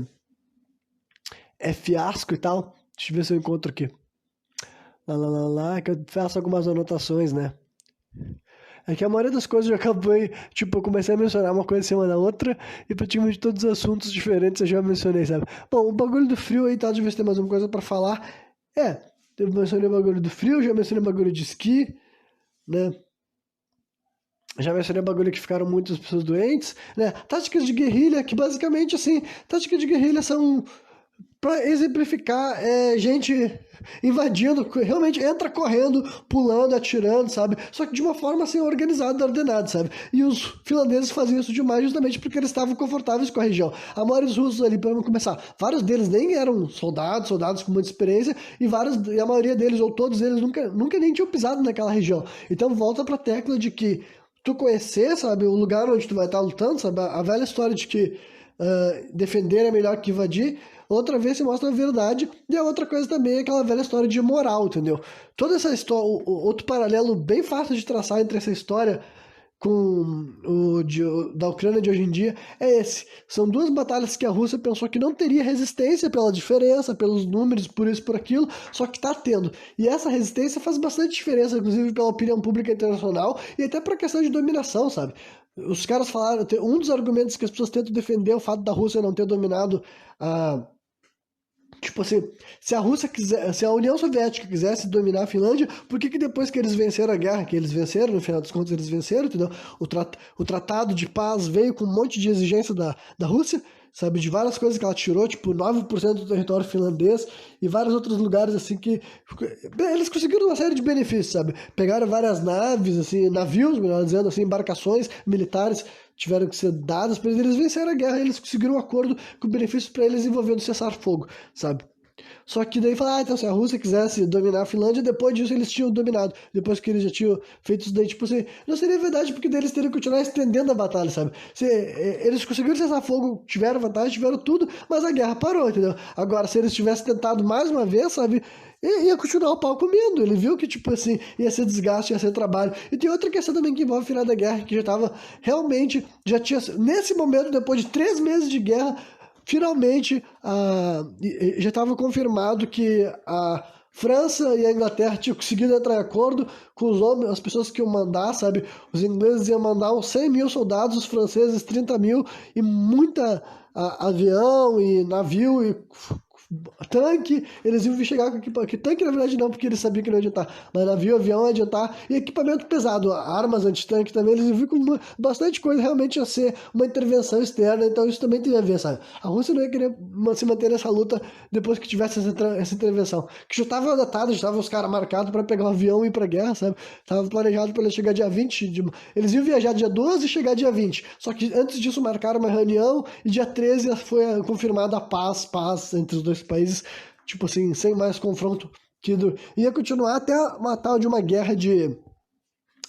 é fiasco e tal. Deixa eu ver se eu encontro aqui. Lá, que eu faço algumas anotações, né? É que a maioria das coisas eu acabei, tipo, eu comecei a mencionar uma coisa em cima da outra e praticamente todos os assuntos diferentes eu já mencionei, sabe? Bom, o bagulho do frio aí, tá? Deixa eu ver se tem mais uma coisa pra falar. Eu mencionei o bagulho do frio, já mencionei o bagulho de esqui, né? Já mencionei o bagulho que ficaram muitas pessoas doentes, né? Táticas de guerrilha, que basicamente, assim, táticas de guerrilha são pra exemplificar gente invadindo, realmente entra correndo, pulando, atirando, sabe? Só que de uma forma assim organizada, ordenada, sabe? E os finlandeses faziam isso demais justamente porque eles estavam confortáveis com a região. A maioria dos russos ali, para começar, vários deles nem eram soldados com muita experiência, e a maioria deles, ou todos eles, nunca nem tinham pisado naquela região. Então volta pra tecla de que tu conhecer, sabe, o lugar onde tu vai estar lutando, sabe, a velha história de que defender é melhor que invadir, outra vez se mostra a verdade, e a outra coisa também é aquela velha história de moral, entendeu? Toda essa história, outro paralelo bem fácil de traçar entre essa história com da Ucrânia de hoje em dia é esse. São duas batalhas que a Rússia pensou que não teria resistência pela diferença, pelos números, por isso, por aquilo, só que está tendo. E essa resistência faz bastante diferença, inclusive pela opinião pública internacional e até para a questão de dominação, sabe? Os caras falaram, um dos argumentos que as pessoas tentam defender é o fato da Rússia não ter dominado a. Tipo assim, se a União Soviética quisesse dominar a Finlândia, por que depois que eles venceram a guerra, que eles venceram, no final dos contos eles venceram, entendeu? O tratado de paz veio com um monte de exigência da Rússia, sabe, de várias coisas que ela tirou, tipo 9% do território finlandês e vários outros lugares assim que eles conseguiram uma série de benefícios, sabe? Pegaram várias naves, assim, navios, melhor dizendo, assim, embarcações militares tiveram que ser dadas para eles, eles venceram a guerra, eles conseguiram um acordo com benefícios para eles envolvendo cessar-fogo, sabe? Só que daí fala, então se a Rússia quisesse dominar a Finlândia, depois disso eles tinham dominado. Depois que eles já tinham feito isso daí, tipo assim, não seria verdade, porque daí eles teriam que continuar estendendo a batalha, sabe? Eles conseguiram cessar fogo, tiveram vantagem, tiveram tudo, mas a guerra parou, entendeu? Agora, se eles tivessem tentado mais uma vez, sabe? Ia continuar o pau comendo. Ele viu que, tipo assim, ia ser desgaste, ia ser trabalho. E tem outra questão também que envolve o final da guerra, que já tava realmente, já tinha, nesse momento, depois de 3 meses de guerra, finalmente, já estava confirmado que a França e a Inglaterra tinham conseguido entrar em acordo com os homens, as pessoas que iam mandar, sabe? Os ingleses iam mandar uns 100 mil soldados, os franceses 30 mil, e muita avião e navio e tanque, eles iam vir chegar com equipamento, que tanque na verdade não, porque eles sabiam que não ia adiantar, mas navio, avião ia adiantar, e equipamento pesado, armas antitanque também, eles iam vir com bastante coisa, realmente ia ser uma intervenção externa, então isso também tem a ver, sabe? A Rússia não ia querer se manter nessa luta depois que tivesse essa intervenção, que já estava datado, já estavam os caras marcados para pegar um avião e ir pra guerra, sabe? Tava planejado para eles chegar dia 20, eles iam viajar dia 12 e chegar dia 20, só que antes disso marcaram uma reunião, e dia 13 foi confirmada a paz entre os dois países, tipo assim, sem mais confronto, que ia continuar até uma tal de uma guerra de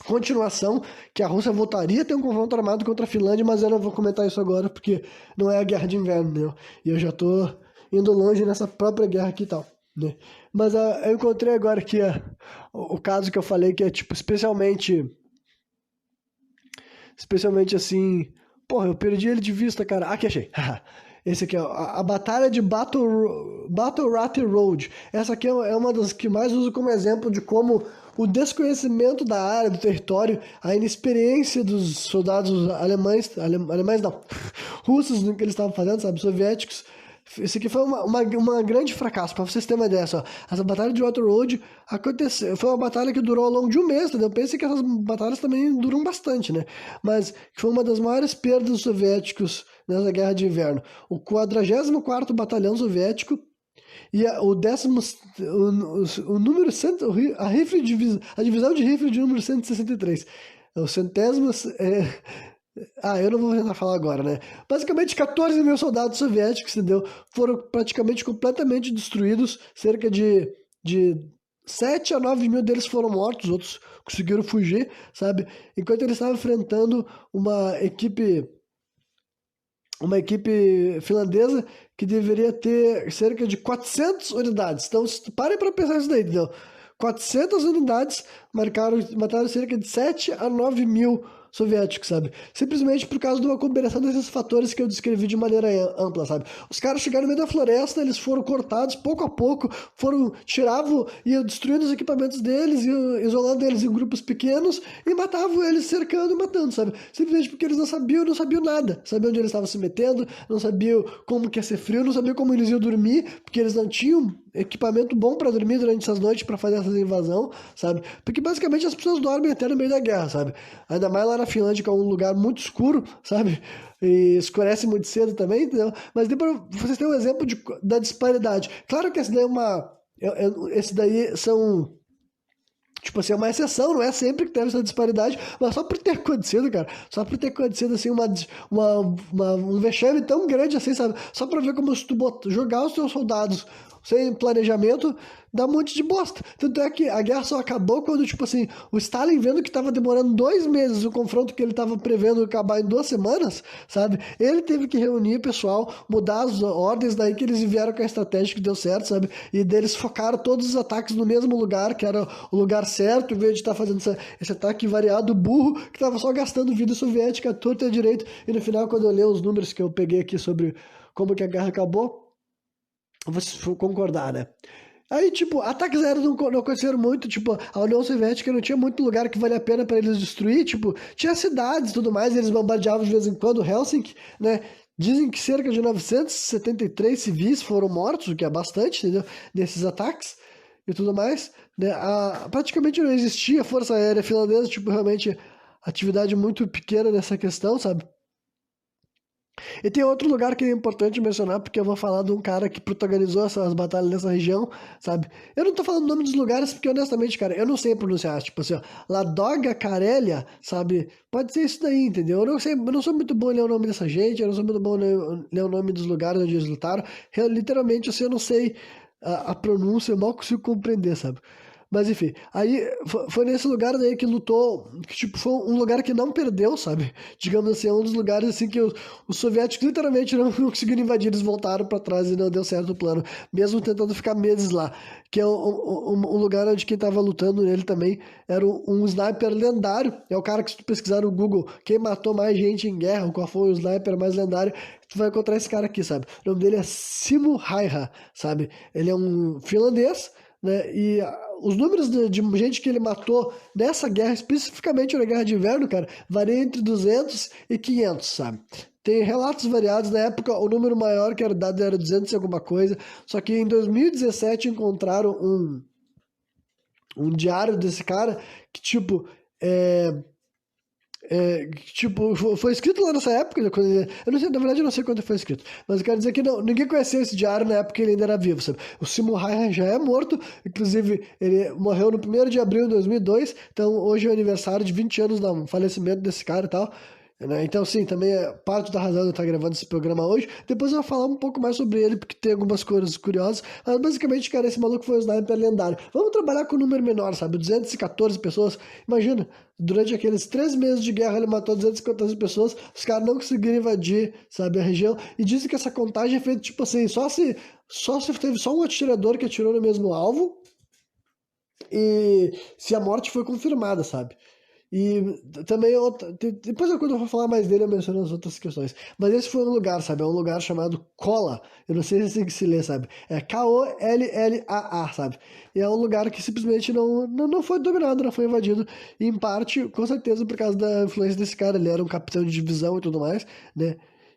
continuação, que a Rússia voltaria a ter um confronto armado contra a Finlândia, mas eu não vou comentar isso agora, porque não é a guerra de inverno, né? E eu já tô indo longe nessa própria guerra aqui e tal, né? Mas eu encontrei agora aqui o caso que eu falei, que é tipo, especialmente assim, porra, eu perdi ele de vista, cara. Aqui achei. Esse aqui é a Batalha de Battle Rat Road. Essa aqui é uma das que mais uso como exemplo de como o desconhecimento da área, do território, a inexperiência dos soldados alemães não, russos no que eles estavam fazendo, sabe, soviéticos. Esse aqui foi uma grande fracasso, para vocês terem uma ideia só. Essa batalha de Waterloo aconteceu, foi uma batalha que durou ao longo de um mês, entendeu? Pensei que essas batalhas também duram bastante, né? Mas foi uma das maiores perdas dos soviéticos nessa guerra de inverno. O 44º Batalhão Soviético e o décimo, o número, a divisão de rifle de número 163. O centésimo... eu não vou tentar falar agora, né? Basicamente, 14 mil soldados soviéticos, entendeu? Foram praticamente completamente destruídos. Cerca de 7 a 9 mil deles foram mortos, outros conseguiram fugir, sabe? Enquanto eles estavam enfrentando uma equipe finlandesa que deveria ter cerca de 400 unidades. Então, parem para pensar isso daí, entendeu? 400 unidades mataram cerca de 7 a 9 mil soviéticos, sabe? Simplesmente por causa de uma combinação desses fatores que eu descrevi de maneira ampla, sabe? Os caras chegaram no meio da floresta, eles foram cortados pouco a pouco, iam destruindo os equipamentos deles, iam isolando eles em grupos pequenos e matavam eles, cercando e matando, sabe? Simplesmente porque eles não sabiam nada, sabiam onde eles estavam se metendo, não sabiam como que ia ser frio, não sabiam como eles iam dormir, porque eles não tinham equipamento bom para dormir durante essas noites para fazer essa invasão, sabe? Porque basicamente as pessoas dormem até no meio da guerra, sabe? Ainda mais lá na Finlândia, que é um lugar muito escuro, sabe? E escurece muito cedo também, entendeu? Mas dê para vocês terem um exemplo da disparidade. Claro que esse daí esse daí são, tipo assim, é uma exceção, não é sempre que teve essa disparidade, mas só por ter acontecido, cara, só por ter acontecido, assim, um vexame tão grande assim, sabe? Só pra ver como se tu jogar os teus soldados sem planejamento, dá um monte de bosta. Tanto é que a guerra só acabou quando, tipo assim, o Stalin, vendo que tava demorando 2 meses o confronto que ele tava prevendo acabar em 2 semanas, sabe? Ele teve que reunir o pessoal, mudar as ordens, daí que eles vieram com a estratégia que deu certo, sabe? E deles focaram todos os ataques no mesmo lugar, que era o lugar certo, em vez de estar fazendo esse ataque variado, burro, que tava só gastando vida soviética, torto e direito. E no final, quando eu ler os números que eu peguei aqui sobre como que a guerra acabou, vocês vão concordar, né? Aí, tipo, ataques aéreos não aconteceram muito, tipo, a União Soviética não tinha muito lugar que valia a pena para eles destruir, tipo, tinha cidades e tudo mais, eles bombardeavam de vez em quando Helsinki, né? Dizem que cerca de 973 civis foram mortos, o que é bastante, entendeu? Nesses ataques e tudo mais, né? Praticamente não existia força aérea finlandesa, tipo, realmente atividade muito pequena nessa questão, sabe? E tem outro lugar que é importante mencionar, porque eu vou falar de um cara que protagonizou essas batalhas nessa região, sabe? Eu não tô falando o nome dos lugares, porque honestamente, cara, eu não sei pronunciar, tipo assim, ó, Ladoga Karelia, sabe? Pode ser isso daí, entendeu? Eu não sou muito bom em ler o nome dessa gente, eu não sou muito bom em ler o nome dos lugares onde eles lutaram. Literalmente, assim, eu não sei a pronúncia, eu mal consigo compreender, sabe? Mas enfim, aí foi nesse lugar daí que lutou, que tipo, foi um lugar que não perdeu, sabe? Digamos assim, é um dos lugares assim que os soviéticos literalmente não conseguiram invadir, eles voltaram pra trás e não deu certo o plano, mesmo tentando ficar meses lá. Que é um lugar onde quem tava lutando nele também era um sniper lendário, é o cara que se tu pesquisar no Google, quem matou mais gente em guerra, qual foi o sniper mais lendário, tu vai encontrar esse cara aqui, sabe? O nome dele é Simo Häyhä, sabe? Ele é um finlandês, né? E os números de gente que ele matou nessa guerra, especificamente na Guerra de Inverno, cara, varia entre 200 e 500, sabe? Tem relatos variados. Na época, o número maior que era dado era 200 e alguma coisa. Só que em 2017 encontraram um diário desse cara que, tipo, foi escrito lá nessa época. Eu não sei, na verdade, eu não sei quando foi escrito. Mas eu quero dizer que não, ninguém conhecia esse diário na época que ele ainda era vivo, sabe? O Simo Häyhä já é morto. Inclusive, ele morreu no 1º de abril de 2002. Então, hoje é o aniversário de 20 anos do falecimento desse cara e tal. Né? Então, sim, também é parte da razão de eu estar gravando esse programa hoje. Depois eu vou falar um pouco mais sobre ele, porque tem algumas coisas curiosas. Mas, basicamente, cara, esse maluco foi o sniper lendário. Vamos trabalhar com um número menor, sabe? 214 pessoas. Imagina, durante aqueles 3 meses de guerra, ele matou 214 pessoas. Os caras não conseguiram invadir, sabe, a região. E dizem que essa contagem é feita, tipo assim, só se teve só um atirador que atirou no mesmo alvo. E se a morte foi confirmada, sabe? E também, depois quando eu for falar mais dele, eu menciono as outras questões. Mas esse foi um lugar, sabe? É um lugar chamado Kola. Eu não sei se é assim que se lê, sabe? É Kollaa, sabe? E é um lugar que simplesmente não foi dominado, não foi invadido. E em parte, com certeza, por causa da influência desse cara. Ele era um capitão de divisão e tudo mais, né?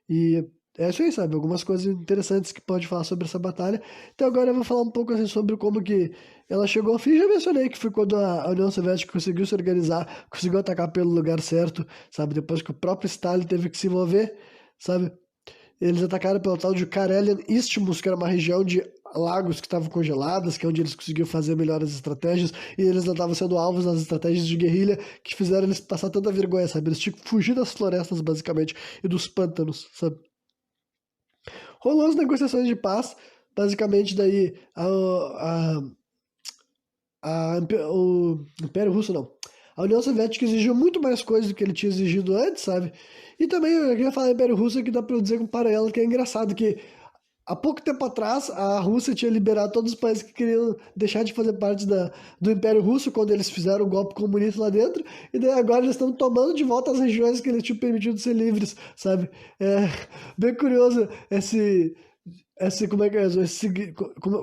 E é isso aí, sabe? Algumas coisas interessantes que pode falar sobre essa batalha. Então agora eu vou falar um pouco assim, sobre como que ela chegou ao fim. Já mencionei que foi quando a União Soviética conseguiu se organizar, conseguiu atacar pelo lugar certo, sabe? Depois que o próprio Stalin teve que se envolver, sabe? Eles atacaram pelo tal de Karelian Isthmus, que era uma região de lagos que estavam congeladas, que é onde eles conseguiam fazer melhores estratégias, e eles não estavam sendo alvos das estratégias de guerrilha que fizeram eles passar tanta vergonha, sabe? Eles tinham que fugir das florestas, basicamente, e dos pântanos, sabe? Rolou as negociações de paz, basicamente daí o Império Russo não. A União Soviética exigiu muito mais coisas do que ele tinha exigido antes, sabe? E também eu queria falar Império Russo que dá pra eu dizer com um paralelo que é engraçado que há pouco tempo atrás a Rússia tinha liberado todos os países que queriam deixar de fazer parte do Império Russo quando eles fizeram o golpe comunista lá dentro, e daí agora eles estão tomando de volta as regiões que eles tinham permitido ser livres, sabe? É bem curioso como é que é,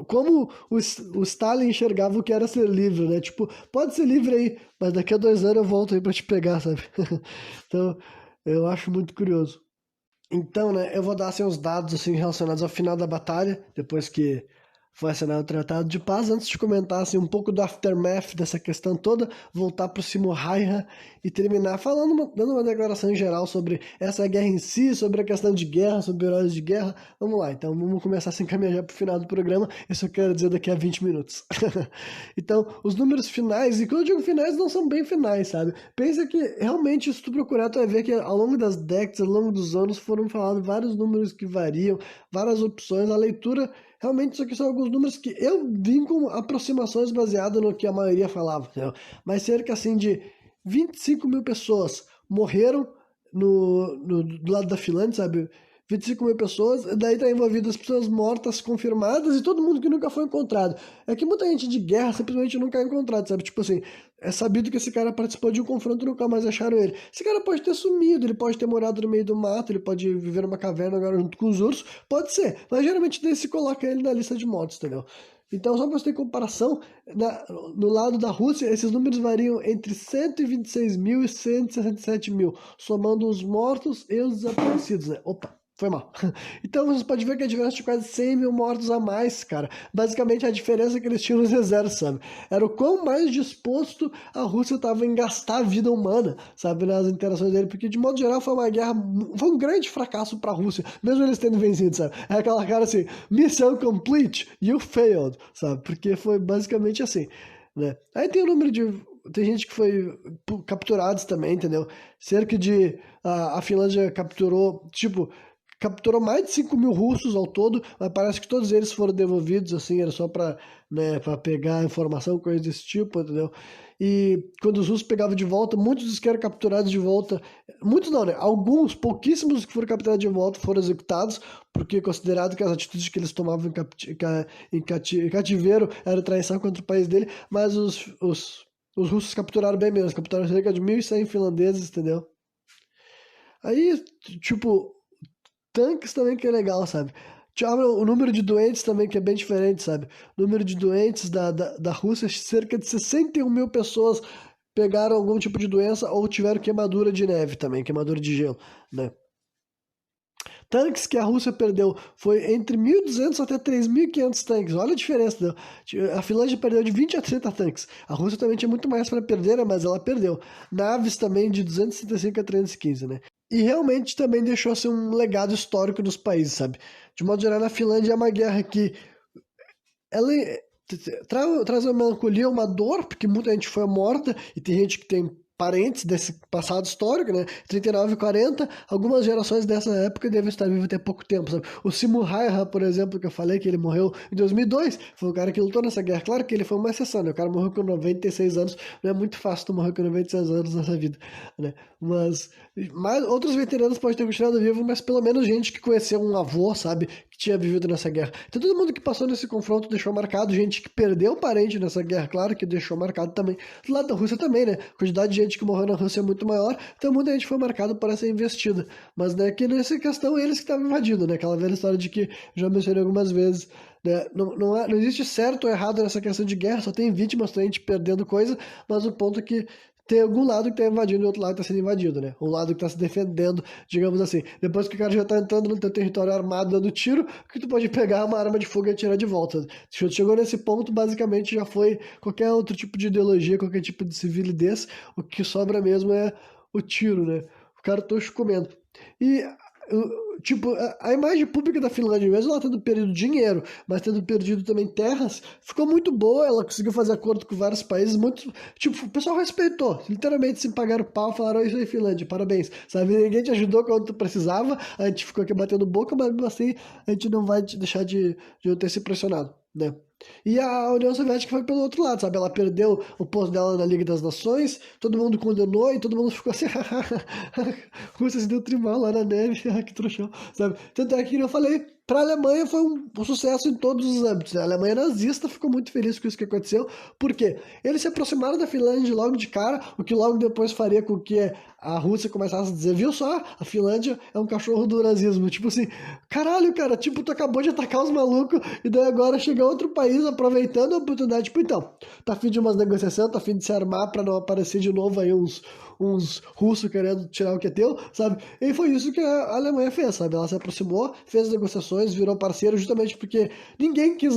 como o Stalin enxergava o que era ser livre, né? Tipo, pode ser livre aí, mas daqui a 2 anos eu volto aí pra te pegar, sabe? Então, eu acho muito curioso. Então, né, eu vou dar assim, uns dados assim, relacionados ao final da batalha, depois que foi assinado o Tratado de Paz, antes de comentar assim, um pouco do aftermath dessa questão toda, voltar para o Simo Häyhä e terminar falando, dando uma declaração em geral sobre essa guerra em si, sobre a questão de guerra, sobre heróis de guerra. Vamos lá, então vamos começar a se encaminhar já para o final do programa, isso eu quero dizer daqui a 20 minutos. Então, os números finais, e quando eu digo finais, não são bem finais, sabe? Pensa que realmente, se tu procurar, tu vai ver que ao longo das décadas, ao longo dos anos, foram falados vários números que variam, várias opções. A leitura, realmente, isso aqui são alguns números que eu vim com aproximações baseadas no que a maioria falava, entendeu? Mas cerca, assim, de 25 mil pessoas morreram do lado da Finlândia, sabe? 25 mil pessoas, daí tá envolvido as pessoas mortas confirmadas e todo mundo que nunca foi encontrado. É que muita gente de guerra simplesmente nunca é encontrado, sabe? Tipo assim, é sabido que esse cara participou de um confronto e nunca mais acharam ele. Esse cara pode ter sumido, ele pode ter morado no meio do mato, ele pode viver numa caverna agora junto com os ursos, pode ser, mas geralmente daí se coloca ele na lista de mortos, entendeu? Então, só para você ter comparação, no lado da Rússia, esses números variam entre 126 mil e 167 mil, somando os mortos e os desaparecidos, né? Opa! Foi mal. Então você pode ver que a diferença de quase 100 mil mortos a mais, cara. Basicamente a diferença que eles tinham nos exércitos, sabe? Era o quão mais disposto a Rússia estava em gastar a vida humana, sabe? Nas interações dele. Porque de modo geral foi uma guerra, foi um grande fracasso para a Rússia, mesmo eles tendo vencido, sabe? É aquela cara assim, mission complete, you failed, sabe? Porque foi basicamente assim, né? Aí tem o número de tem gente que foi capturados também, entendeu? Cerca de a Finlândia capturou mais de 5 mil russos ao todo, mas parece que todos eles foram devolvidos, assim, era só para, né, para pegar informação, coisa desse tipo, entendeu? E quando os russos pegavam de volta, muitos dos que eram capturados de volta, muitos não, né? Alguns, pouquíssimos que foram capturados de volta foram executados, porque é considerado que as atitudes que eles tomavam em cativeiro era traição contra o país dele, mas os russos capturaram bem menos, capturaram cerca de 1.100 finlandeses, entendeu? Aí, tipo, tanques também que é legal, sabe? O número de doentes também, que é bem diferente, sabe? O número de doentes da Rússia, cerca de 61 mil pessoas pegaram algum tipo de doença ou tiveram queimadura de neve também, queimadura de gelo, né? Tanques que a Rússia perdeu foi entre 1.200 até 3.500 tanques. Olha a diferença. A Finlândia perdeu de 20 a 30 tanques. A Rússia também tinha muito mais para perder, né? Mas ela perdeu. Naves também de 265 a 315, né? E realmente também deixou assim, um legado histórico dos países, sabe? De modo geral, na Finlândia é uma guerra que ela traz uma melancolia, uma dor, porque muita gente foi morta e tem gente que tem parentes desse passado histórico, né? 39 e 40, algumas gerações dessa época devem estar vivos até pouco tempo, sabe? O Simo Häyhä, por exemplo, que eu falei que ele morreu em 2002, foi o cara que lutou nessa guerra. Claro que ele foi uma exceção, né? O cara morreu com 96 anos, não é muito fácil tu morrer com 96 anos nessa vida, né? Mas outros veteranos podem ter continuado vivo, mas pelo menos gente que conheceu um avô, sabe? Que tinha vivido nessa guerra. Então todo mundo que passou nesse confronto deixou marcado, gente que perdeu parente nessa guerra, claro que deixou marcado também. Do lado da Rússia também, né? A quantidade de gente que morreu na Rússia é muito maior, então muita gente foi marcado por essa investida. Mas, né, que nessa questão eles que estavam invadindo, né? Aquela velha história de que já mencionei algumas vezes, né? Não existe certo ou errado nessa questão de guerra, só tem vítimas, tem gente perdendo coisa, mas o ponto é que tem algum lado que está invadindo e outro lado que está sendo invadido, né? Um lado que está se defendendo, digamos assim. Depois que o cara já está entrando no teu território armado dando tiro, que tu pode pegar uma arma de fogo e atirar de volta. Chegou nesse ponto, basicamente já foi qualquer outro tipo de ideologia, qualquer tipo de civilidade, o que sobra mesmo é o tiro, né? O cara tosco comendo. E tipo, a imagem pública da Finlândia, mesmo ela tendo perdido dinheiro, mas tendo perdido também terras, ficou muito boa. Ela conseguiu fazer acordo com vários países, muito. Tipo, o pessoal respeitou. Literalmente se pagaram pau, falaram isso aí, Finlândia, parabéns. Sabe, ninguém te ajudou quando tu precisava, a gente ficou aqui batendo boca, mas mesmo assim a gente não vai deixar de ter se pressionado, né? E a União Soviética foi pelo outro lado, sabe? Ela perdeu o posto dela na Liga das Nações, todo mundo condenou e todo mundo ficou assim, Rússia se deu trimal lá na neve, que trouxão, sabe? Tanto é que eu falei, para a Alemanha foi um sucesso em todos os âmbitos, né? A Alemanha nazista ficou muito feliz com isso que aconteceu, porque eles se aproximaram da Finlândia logo de cara, o que logo depois faria com que a Rússia começasse a dizer, viu só, a Finlândia é um cachorro do nazismo, tipo assim, caralho, cara, tipo, tu acabou de atacar os malucos e daí agora chega outro país aproveitando a oportunidade, tipo, então, tá afim de umas negociações, tá afim de se armar pra não aparecer de novo aí uns russos querendo tirar o que é teu, sabe? E foi isso que a Alemanha fez, sabe? Ela se aproximou, fez negociações, virou parceiro justamente porque ninguém quis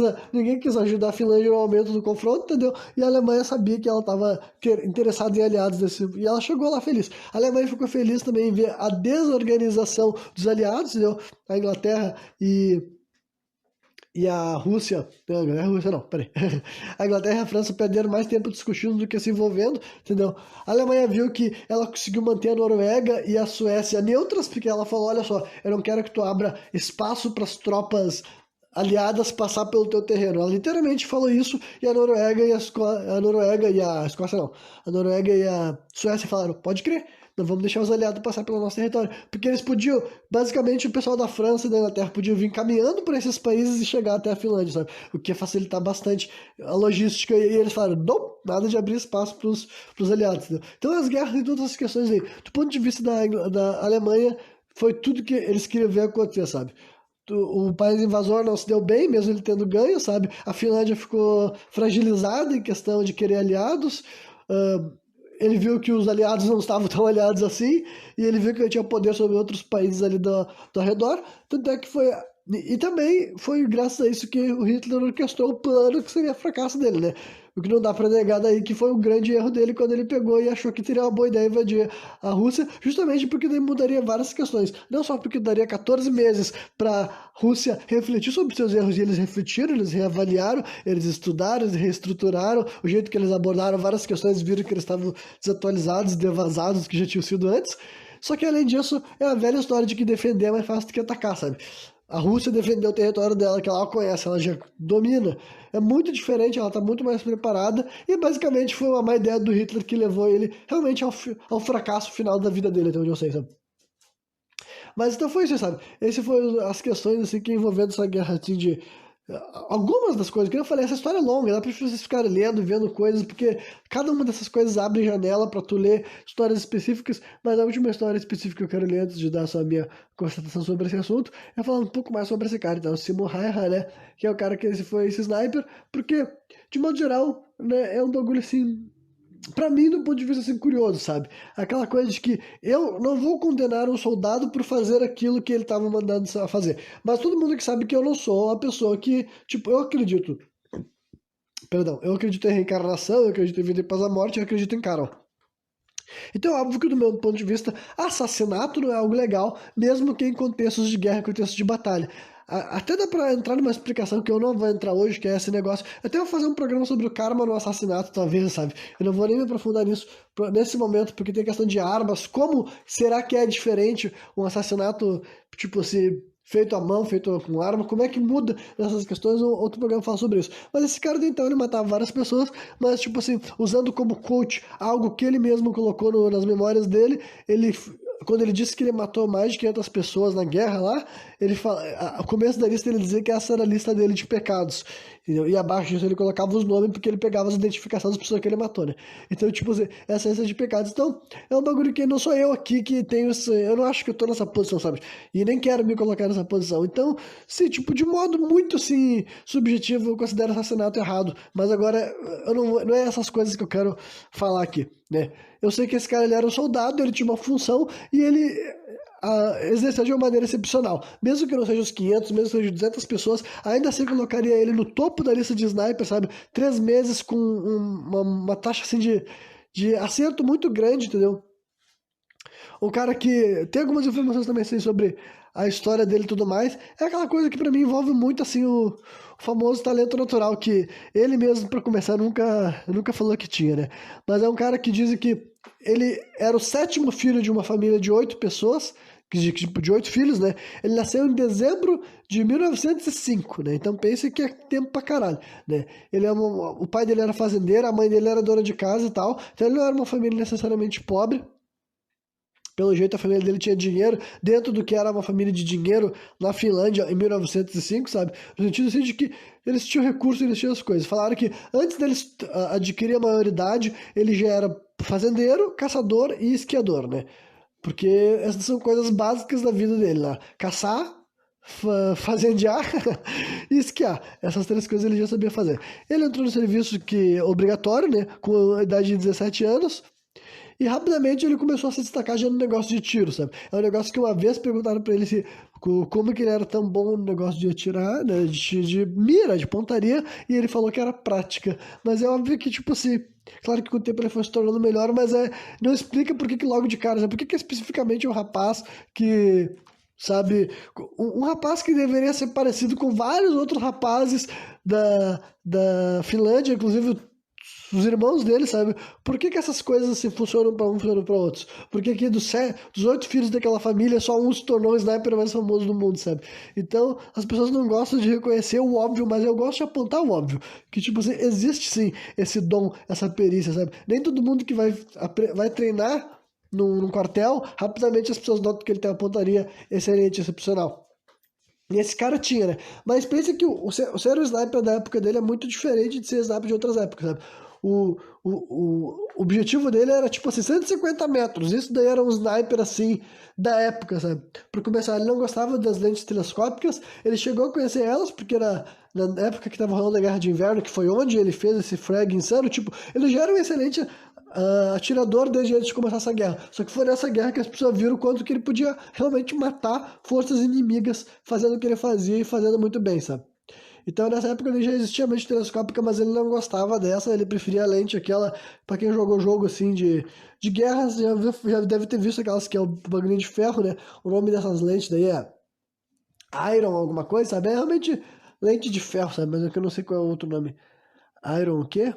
ajudar a Finlândia no aumento do confronto, entendeu? E a Alemanha sabia que ela estava interessada em aliados desse, e ela chegou lá feliz. A Alemanha ficou feliz também em ver a desorganização dos aliados, entendeu? A Inglaterra e a Rússia, não, a Rússia não, peraí. A Inglaterra e a França perderam mais tempo discutindo do que se envolvendo, entendeu? A Alemanha viu que ela conseguiu manter a Noruega e a Suécia neutras, porque ela falou, olha só, eu não quero que tu abra espaço para as tropas aliadas passar pelo teu terreno. Ela literalmente falou isso e a Noruega e a Noruega e a Escócia não. A Noruega e a Suécia falaram, pode crer, não vamos deixar os aliados passar pelo nosso território. Porque eles podiam, basicamente o pessoal da França e da Inglaterra podiam vir caminhando por esses países e chegar até a Finlândia, sabe? O que ia facilitar bastante a logística. E eles falaram, não, nada de abrir espaço pros aliados. Entendeu? Então as guerras e todas essas questões aí, do ponto de vista da Alemanha, foi tudo que eles queriam ver acontecer, sabe? O país invasor não se deu bem, mesmo ele tendo ganho, sabe? A Finlândia ficou fragilizada em questão de querer aliados. Ele viu que os aliados não estavam tão aliados assim, e ele viu que ele tinha poder sobre outros países ali do arredor. Tanto é que foi. E também foi graças a isso que o Hitler orquestrou o plano que seria o fracasso dele, né? O que não dá pra negar daí que foi o grande erro dele quando ele pegou e achou que seria uma boa ideia invadir a Rússia, justamente porque daí mudaria várias questões. Não só porque daria 14 meses pra Rússia refletir sobre seus erros, e eles refletiram, eles reavaliaram, eles estudaram, eles reestruturaram o jeito que eles abordaram várias questões, viram que eles estavam desatualizados, devasados, que já tinham sido antes. Só que além disso, é a velha história de que defender é mais fácil do que atacar, sabe? A Rússia defendeu o território dela, que ela conhece, ela já domina. É muito diferente, ela está muito mais preparada. E basicamente foi uma má ideia do Hitler que levou ele realmente ao fracasso final da vida dele, até onde eu sei, sabe? Mas então foi isso, sabe? Essas foram as questões assim, que envolvendo essa guerra assim, de algumas das coisas, que eu falei, essa história é longa, dá pra vocês ficarem lendo, vendo coisas, porque cada uma dessas coisas abre janela pra tu ler histórias específicas, mas a última história específica que eu quero ler antes de dar só a minha constatação sobre esse assunto é falar um pouco mais sobre esse cara, então, o Simo Häyhä, né, que é o cara que foi esse sniper, porque, de modo geral, né, é um bagulho assim, pra mim, do ponto de vista assim, curioso, sabe? Aquela coisa de que eu não vou condenar um soldado por fazer aquilo que ele estava mandando a fazer. Mas todo mundo que sabe que eu não sou uma pessoa que, tipo, eu acredito em reencarnação, eu acredito em vida após a morte, eu acredito em karma. Então, é óbvio que do meu ponto de vista, assassinato não é algo legal, mesmo que em contextos de guerra, contextos de batalha. Até dá pra entrar numa explicação que eu não vou entrar hoje, que é esse negócio. Eu até vou fazer um programa sobre o karma no assassinato, talvez, sabe? Eu não vou nem me aprofundar nisso nesse momento, porque tem questão de armas. Como será que é diferente um assassinato, tipo assim, feito à mão, feito com arma? Como é que muda essas questões? Outro programa fala sobre isso. Mas esse cara, então, ele matava várias pessoas, mas, tipo assim, usando como coach algo que ele mesmo colocou nas memórias dele, quando ele disse que ele matou mais de 500 pessoas na guerra lá, ele fala, ao começo da lista ele dizia que essa era a lista dele de pecados. Entendeu? E abaixo disso ele colocava os nomes porque ele pegava as identificações das pessoas que ele matou, né? Então, tipo assim, essa é a lista de pecados. Então, é um bagulho que não sou eu aqui que tenho esse. Eu não acho que eu tô nessa posição, sabe? E nem quero me colocar nessa posição. Então, sim, tipo, de modo muito assim, subjetivo, eu considero assassinato errado. Mas agora, não é essas coisas que eu quero falar aqui, né? Eu sei que esse cara ele era um soldado, ele tinha uma função e ele exerceu de uma maneira excepcional. Mesmo que não seja os 500, mesmo que seja 200 pessoas, ainda assim colocaria ele no topo da lista de sniper, sabe? 3 meses com uma taxa assim de acerto muito grande, entendeu? Um cara que tem algumas informações também assim, sobre a história dele e tudo mais. É aquela coisa que pra mim envolve muito assim o famoso talento natural que ele mesmo, pra começar, nunca falou que tinha, né? Mas é um cara que diz que ele era o sétimo filho de uma família de 8 pessoas, de 8 filhos, né? Ele nasceu em dezembro de 1905, né? Então pense que é tempo pra caralho, né? O pai dele era fazendeiro, a mãe dele era dona de casa e tal. Então ele não era uma família necessariamente pobre. Pelo jeito, a família dele tinha dinheiro, dentro do que era uma família de dinheiro na Finlândia em 1905, sabe? No sentido assim de que eles tinham recursos, eles tinham as coisas. Falaram que antes deles adquirir a maioridade, ele já era fazendeiro, caçador e esquiador, né? Porque essas são coisas básicas da vida dele lá. Caçar, fazendear e esquiar. Essas 3 coisas ele já sabia fazer. Ele entrou no serviço que é obrigatório, né? Com a idade de 17 anos. E rapidamente ele começou a se destacar já no negócio de tiro, sabe? É um negócio que uma vez perguntaram pra ele como que ele era tão bom no negócio de atirar, né? De mira, de pontaria, e ele falou que era prática. Mas é óbvio que, tipo assim, claro que com o tempo ele foi se tornando melhor, mas não explica por que logo de cara, né? Por que especificamente um rapaz que. Sabe, um rapaz que deveria ser parecido com vários outros rapazes da Finlândia, inclusive os irmãos dele, sabe? Por que essas coisas assim funcionam pra um, funcionam pra outros? Por que dos 8 filhos daquela família, só um se tornou o sniper mais famoso do mundo, sabe? Então, as pessoas não gostam de reconhecer o óbvio, mas eu gosto de apontar o óbvio. Que, tipo assim, existe sim esse dom, essa perícia, sabe? Nem todo mundo que vai treinar num quartel, rapidamente as pessoas notam que ele tem uma pontaria excelente, excepcional. E esse cara tinha, né? Mas pensa que ser o sniper da época dele é muito diferente de ser sniper de outras épocas, sabe? O objetivo dele era tipo assim, 150 metros. Isso daí era um sniper assim da época, sabe? Pra começar, ele não gostava das lentes telescópicas, ele chegou a conhecer elas, porque era na época que tava rolando a Guerra de Inverno, que foi onde ele fez esse frag insano. Tipo, ele já era um excelente atirador desde antes de começar essa guerra. Só que foi nessa guerra que as pessoas viram o quanto que ele podia realmente matar forças inimigas fazendo o que ele fazia e fazendo muito bem, sabe? Então nessa época ele já existia a lente telescópica, mas ele não gostava dessa, ele preferia a lente aquela, pra quem jogou jogo assim de guerra, já deve ter visto aquelas que é o bagulho de ferro, né? O nome dessas lentes daí é Iron alguma coisa, sabe? É realmente lente de ferro, sabe? Mas é que eu não sei qual é o outro nome. Iron o quê?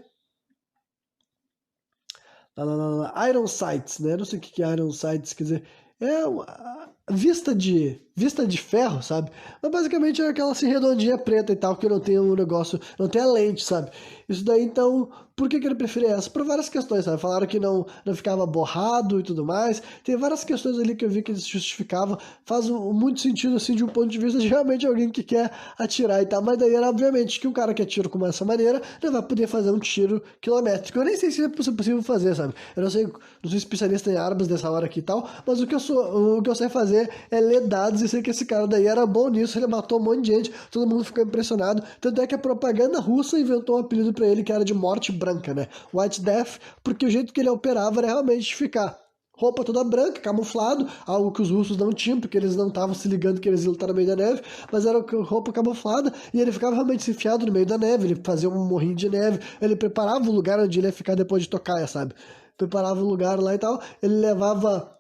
Iron Sights, né? Eu não sei o que é Iron Sights, quer dizer, é vista de ferro, sabe? Mas basicamente é aquela assim redondinha preta e tal, que não tem um negócio, não tem a lente, sabe? Isso daí, então, por que que ele preferia essa? Por várias questões, sabe? Falaram que não ficava borrado e tudo mais. Tem várias questões ali que eu vi que eles justificavam. Faz muito sentido, assim, de um ponto de vista de realmente alguém que quer atirar e tal. Mas daí era obviamente que um cara que atira com essa maneira não vai poder fazer um tiro quilométrico. Eu nem sei se é possível fazer, sabe? Eu não sou especialista em armas dessa hora aqui e tal, mas o que eu sei fazer é ler dados e sei que esse cara daí era bom nisso, ele matou um monte de gente, todo mundo ficou impressionado. Tanto é que a propaganda russa inventou um apelido pra ele que era de morte branca, né? White Death, porque o jeito que ele operava era realmente ficar roupa toda branca, camuflado, algo que os russos não tinham, porque eles não estavam se ligando que eles iam lutar no meio da neve, mas era roupa camuflada, e ele ficava realmente enfiado no meio da neve, ele fazia um morrinho de neve, ele preparava o lugar onde ele ia ficar depois de tocar, sabe? Preparava o lugar lá e tal, ele levava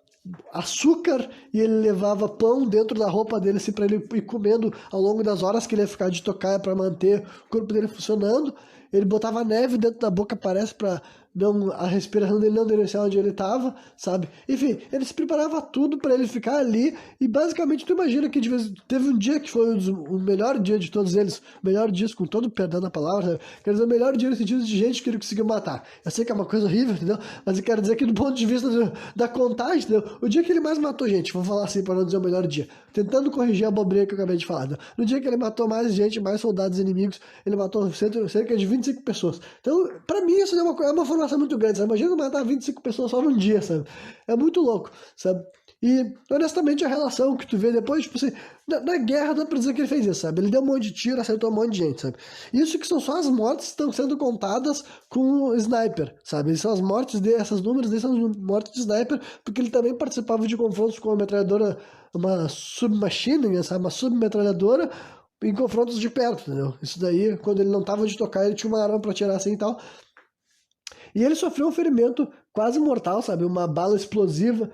açúcar e ele levava pão dentro da roupa dele assim, para ele ir comendo ao longo das horas que ele ia ficar de tocaia para manter o corpo dele funcionando. Ele botava neve dentro da boca, parece, para não a respiração dele não denunciar onde ele estava, sabe? Enfim, ele se preparava tudo para ele ficar ali e basicamente tu imagina que teve um dia que foi o melhor dia de todos eles, o melhor dia com todo o perdão da palavra, sabe? Quer dizer, o melhor dia no sentido de gente que ele conseguiu matar. Eu sei que é uma coisa horrível, entendeu? Mas eu quero dizer que do ponto de vista da contagem, entendeu? O dia que ele mais matou gente, vou falar assim para não dizer o melhor dia, tentando corrigir a bobrinha que eu acabei de falar, né? No dia que ele matou mais gente, mais soldados inimigos, ele matou cerca de 25 pessoas. Então, pra mim, isso é uma formação muito grande, sabe? Imagina matar 25 pessoas só num dia, sabe? É muito louco, sabe? E, honestamente, a relação que tu vê depois, tipo assim, na guerra dá pra dizer que ele fez isso, sabe? Ele deu um monte de tiro, acertou um monte de gente, sabe? Isso que são só as mortes que estão sendo contadas com o sniper, sabe? São as mortes essas números desses são as mortes de sniper, porque ele também participava de confrontos com uma metralhadora, uma submachine, sabe? Uma submetralhadora, em confrontos de perto, entendeu? Isso daí, quando ele não tava de tocar, ele tinha uma arma pra atirar assim e tal. E ele sofreu um ferimento quase mortal, sabe? Uma bala explosiva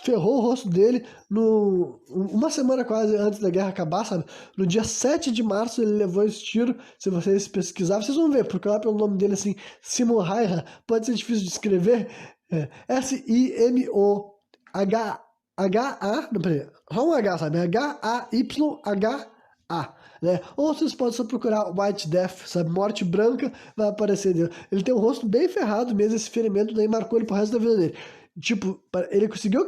ferrou o rosto dele uma semana quase antes da guerra acabar, sabe? No dia 7 de março ele levou esse tiro. Se vocês pesquisarem, vocês vão ver, porque lá pelo nome dele assim, Simo Hayra, pode ser difícil de escrever. Simoh, não, peraí, só um H, sabe? Hayha, né? Ou vocês podem só procurar White Death, sabe? Morte branca, vai aparecer dele. Ele tem um rosto bem ferrado mesmo, esse ferimento daí marcou ele pro resto da vida dele. Tipo, ele conseguiu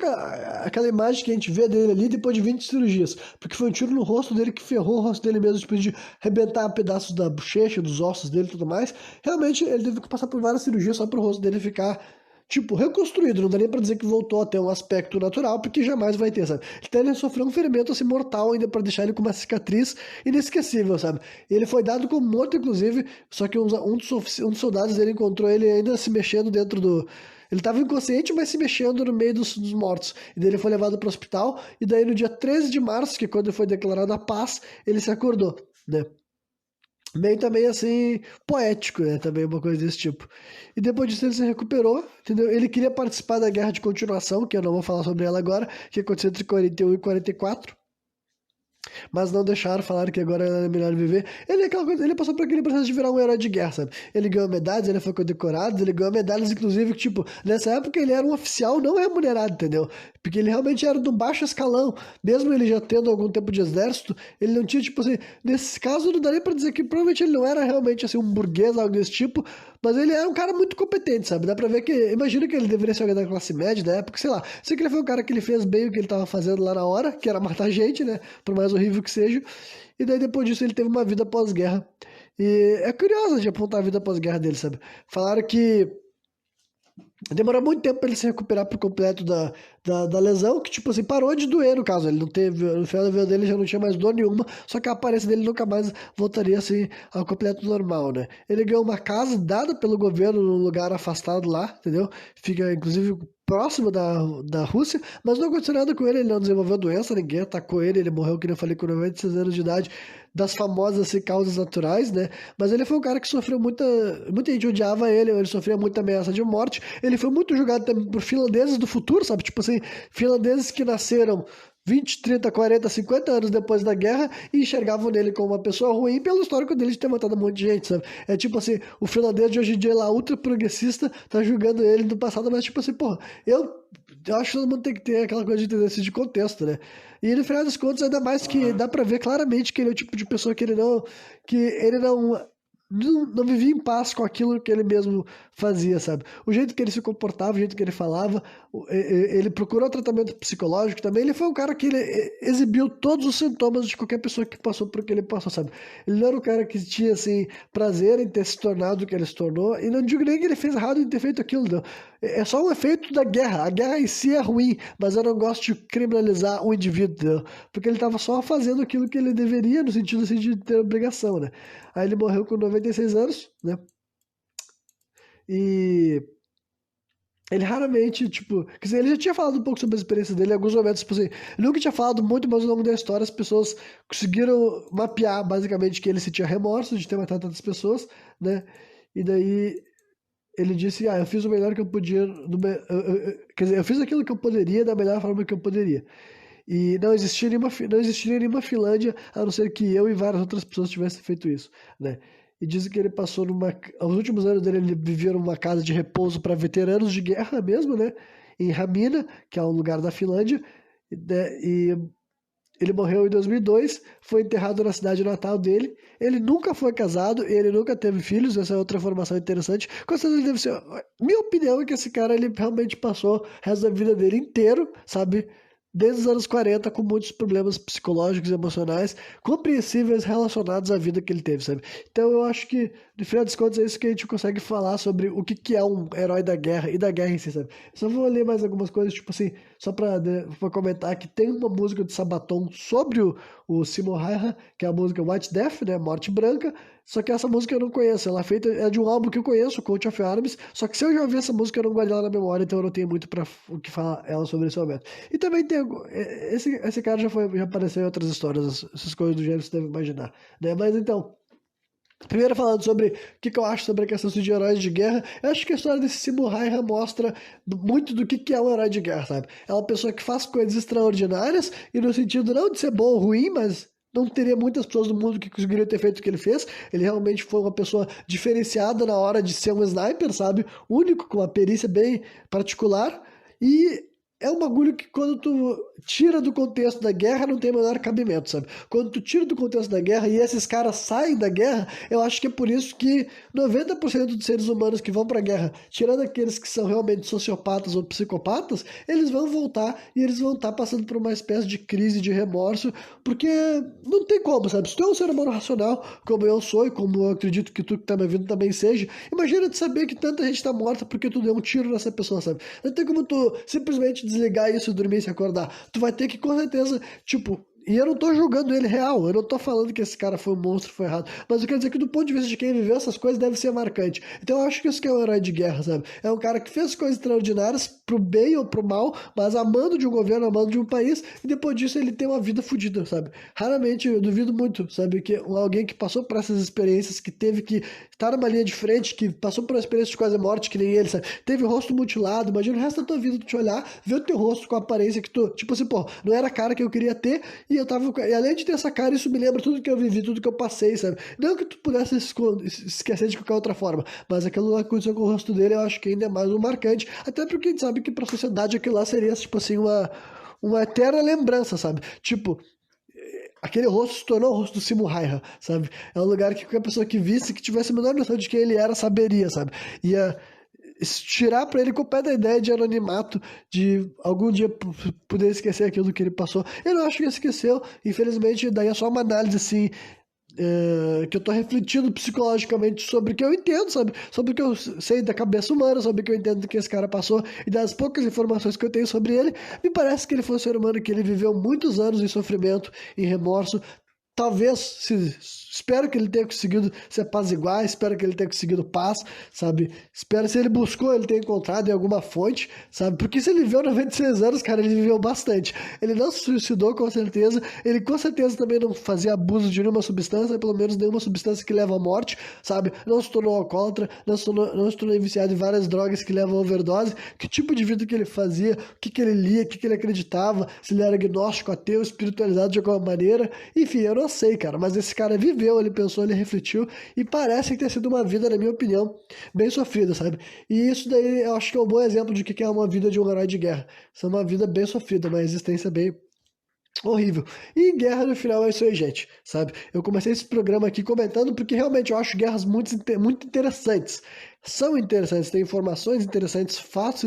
aquela imagem que a gente vê dele ali depois de 20 cirurgias, porque foi um tiro no rosto dele que ferrou o rosto dele mesmo, depois de arrebentar pedaços da bochecha, dos ossos dele e tudo mais. Realmente, ele teve que passar por várias cirurgias só pro rosto dele ficar tipo, reconstruído, não dá nem pra dizer que voltou a ter um aspecto natural, porque jamais vai ter, sabe? Então ele sofreu um ferimento assim mortal ainda pra deixar ele com uma cicatriz inesquecível, sabe? E ele foi dado como morto, inclusive, só que um dos soldados dele encontrou ele ainda se mexendo dentro do... Ele estava inconsciente, mas se mexendo no meio dos mortos. E daí ele foi levado para o hospital, e daí no dia 13 de março, que é quando foi declarada a paz, ele se acordou, né? Meio também assim, poético, né? Também uma coisa desse tipo. E depois disso ele se recuperou, entendeu? Ele queria participar da guerra de continuação, que eu não vou falar sobre ela agora, que aconteceu entre 41 e 44. Mas não deixaram, falaram que agora era melhor viver. Ele é aquela coisa, ele passou por aquele processo de virar um herói de guerra, sabe? Ele ganhou medalhas, ele foi condecorado, ele ganhou medalhas, inclusive, que, tipo, nessa época ele era um oficial não remunerado, entendeu? Porque ele realmente era do baixo escalão. Mesmo ele já tendo algum tempo de exército, ele não tinha, tipo assim, nesse caso não daria pra dizer que provavelmente ele não era realmente, assim, um burguês, algo desse tipo, mas ele era um cara muito competente, sabe? Dá pra ver que, imagina que ele deveria ser alguém da classe média da época, sei lá. Sei que ele foi um cara que ele fez bem o que ele tava fazendo lá na hora, que era matar gente, né? Por mais horrível que seja. E daí depois disso ele teve uma vida pós-guerra. E é curioso de apontar a vida pós-guerra dele, sabe? Falaram que demorou muito tempo pra ele se recuperar por completo da lesão, que, tipo assim, parou de doer no caso. Ele não teve, no final da vida dele já não tinha mais dor nenhuma, só que a aparência dele nunca mais voltaria, assim, ao completo normal, né? Ele ganhou uma casa dada pelo governo num lugar afastado lá, entendeu? Fica, inclusive, próximo da Rússia, mas não aconteceu nada com ele não desenvolveu doença, ninguém atacou ele morreu, que eu falei, com 96 anos de idade, das famosas assim, causas naturais, né? Mas ele foi um cara que sofreu muita gente odiava ele sofria muita ameaça de morte, ele foi muito julgado também por finlandeses do futuro, sabe? Tipo assim, finlandeses que nasceram 20, 30, 40, 50 anos depois da guerra e enxergavam nele como uma pessoa ruim pelo histórico dele de ter matado um monte de gente, sabe? É tipo assim, o finlandês de hoje em dia lá, ultra progressista, tá julgando ele do passado, mas tipo assim, porra, eu acho que todo mundo tem que ter aquela coisa de entender de contexto, né? E no final das contas, ainda mais que dá pra ver claramente que ele é o tipo de pessoa que ele não vivia em paz com aquilo que ele mesmo fazia, sabe? O jeito que ele se comportava, o jeito que ele falava, ele procurou tratamento psicológico também. Ele foi um cara que ele exibiu todos os sintomas de qualquer pessoa que passou por o que ele passou, sabe? Ele não era um cara que tinha, assim, prazer em ter se tornado o que ele se tornou. E não digo nem que ele fez errado em ter feito aquilo, não. É só um efeito da guerra. A guerra em si é ruim, mas eu não gosto de criminalizar o indivíduo, entendeu? Porque ele estava só fazendo aquilo que ele deveria, no sentido assim, de ter obrigação, né? Aí ele morreu com 96 anos, né? E ele raramente, tipo, quer dizer, ele já tinha falado um pouco sobre as experiências dele em alguns momentos, tipo assim, ele nunca tinha falado muito, mas ao longo da história as pessoas conseguiram mapear, basicamente, que ele sentia remorso de ter matado tantas pessoas, né? E daí ele disse, eu fiz o melhor que eu podia, quer dizer, eu fiz aquilo que eu poderia da melhor forma que eu poderia. E não existiria nenhuma Finlândia, a não ser que eu e várias outras pessoas tivessem feito isso, né? E dizem que ele passou os últimos anos dele, ele vivia numa casa de repouso para veteranos de guerra mesmo, né? Em Hamina, que é um lugar da Finlândia, né? E ele morreu em 2002, foi enterrado na cidade natal dele. Ele nunca foi casado, ele nunca teve filhos, essa é outra informação interessante. Com certeza ele deve ser. Minha opinião é que esse cara ele realmente passou o resto da vida dele inteiro, sabe? Desde os anos 40, com muitos problemas psicológicos e emocionais compreensíveis relacionados à vida que ele teve, sabe? Então eu acho que, no final das contas, é isso que a gente consegue falar sobre o que, que é um herói da guerra e da guerra em si, sabe? Só vou ler mais algumas coisas, tipo assim, só pra comentar que tem uma música de Sabaton sobre o Simo Häyhä, que é a música White Death, né? Morte Branca. Só que essa música eu não conheço, ela é de um álbum que eu conheço, Coat of Arms, só que se eu já ouvi essa música eu não guardei ela na memória, então eu não tenho muito pra o que falar ela sobre esse momento. E também tem, esse cara já apareceu em outras histórias, essas coisas do gênero você deve imaginar, né? Mas então, primeiro falando sobre o que eu acho sobre a questão de heróis de guerra, eu acho que a história desse Simo Häyhä mostra muito do que é um herói de guerra, sabe? É uma pessoa que faz coisas extraordinárias, e no sentido não de ser bom ou ruim, mas não teria muitas pessoas do mundo que conseguiriam ter feito o que ele fez. Ele realmente foi uma pessoa diferenciada na hora de ser um sniper, sabe? Único, com uma perícia bem particular. E é um bagulho que quando tu tira do contexto da guerra não tem o menor cabimento, sabe? Quando tu tira do contexto da guerra e esses caras saem da guerra, eu acho que é por isso que 90% dos seres humanos que vão pra guerra, tirando aqueles que são realmente sociopatas ou psicopatas, eles vão voltar e eles vão estar passando por uma espécie de crise de remorso, porque não tem como, sabe? Se tu é um ser humano racional, como eu sou e como eu acredito que tu que tá me ouvindo também seja, imagina tu saber que tanta gente tá morta porque tu deu um tiro nessa pessoa, sabe? Não tem como tu simplesmente desligar isso, dormir e se acordar. Tu vai ter que, com certeza, tipo, e eu não tô julgando ele real, eu não tô falando que esse cara foi um monstro, foi errado, mas eu quero dizer que do ponto de vista de quem viveu essas coisas deve ser marcante. Então eu acho que isso que é um herói de guerra, sabe? É um cara que fez coisas extraordinárias pro bem ou pro mal, mas amando de um governo, amando de um país, e depois disso ele tem uma vida fodida, sabe? Raramente, eu duvido muito, sabe, que alguém que passou por essas experiências, que teve que estar numa linha de frente, que passou por uma experiência de quase morte, que nem ele, sabe? Teve o rosto mutilado, imagina o resto da tua vida tu te olhar, ver o teu rosto com a aparência que tu, tipo assim, pô, não era a cara que eu queria ter, e eu tava. E além de ter essa cara, isso me lembra tudo que eu vivi, tudo que eu passei, sabe? Não que tu pudesse esquecer de qualquer outra forma, mas aquilo lá que aconteceu com o rosto dele, eu acho que ainda é mais um marcante. Até porque a gente sabe que pra sociedade aquilo lá seria, tipo assim, uma eterna lembrança, sabe? Tipo, aquele rosto se tornou o rosto do Simo Häyhä, sabe? É um lugar que qualquer pessoa que visse, que tivesse a menor noção de quem ele era, saberia, sabe? Ia tirar pra ele com o pé da ideia de anonimato, de algum dia poder esquecer aquilo que ele passou. Eu não acho que ele esqueceu, infelizmente, daí é só uma análise assim, que eu tô refletindo psicologicamente sobre o que eu entendo, sabe? Sobre o que eu sei da cabeça humana, sobre o que eu entendo do que esse cara passou e das poucas informações que eu tenho sobre ele. Me parece que ele foi um ser humano que ele viveu muitos anos em sofrimento, em remorso, talvez, espero que ele tenha conseguido se apaziguar, espero que ele tenha conseguido paz, sabe? Espero, se ele buscou, ele tenha encontrado em alguma fonte, sabe? Porque se ele viveu 96 anos, cara, ele viveu bastante. Ele não se suicidou, com certeza, ele com certeza também não fazia abuso de nenhuma substância, pelo menos nenhuma substância que leva à morte, sabe? Não se tornou alcoólatra, não se tornou viciado em várias drogas que levam a overdose. Que tipo de vida que ele fazia, o que ele lia, o que ele acreditava, se ele era agnóstico, ateu, espiritualizado de alguma maneira. Enfim, eu não sei, cara, mas esse cara viveu, ele pensou, ele refletiu e parece ter sido uma vida, na minha opinião, bem sofrida, sabe? E isso daí eu acho que é um bom exemplo de que é uma vida de um herói de guerra. Isso é uma vida bem sofrida, uma existência bem horrível. E guerra no final é isso aí, gente, sabe? Eu comecei esse programa aqui comentando porque realmente eu acho guerras muito interessantes. São interessantes, tem informações interessantes, fatos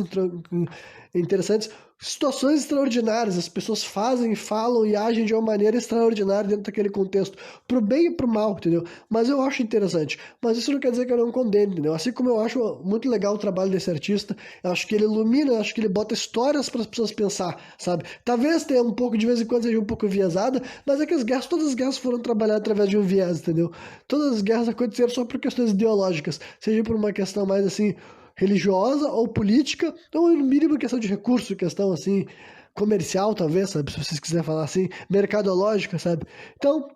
interessantes, situações extraordinárias. As pessoas fazem, falam e agem de uma maneira extraordinária dentro daquele contexto, pro bem e pro mal, entendeu? Mas eu acho interessante. Mas isso não quer dizer que eu não condene, entendeu? Assim como eu acho muito legal o trabalho desse artista, eu acho que ele ilumina, eu acho que ele bota histórias para as pessoas pensar, sabe? Talvez tenha um pouco, de vez em quando, seja um pouco enviesada, mas é que todas as guerras foram trabalhadas através de um viés, entendeu? Todas as guerras aconteceram só por questões ideológicas, seja por uma questão mais assim religiosa ou política, ou no mínimo questão de recurso, questão assim comercial, talvez, sabe? Se vocês quiserem falar assim, mercadológica, sabe? Então,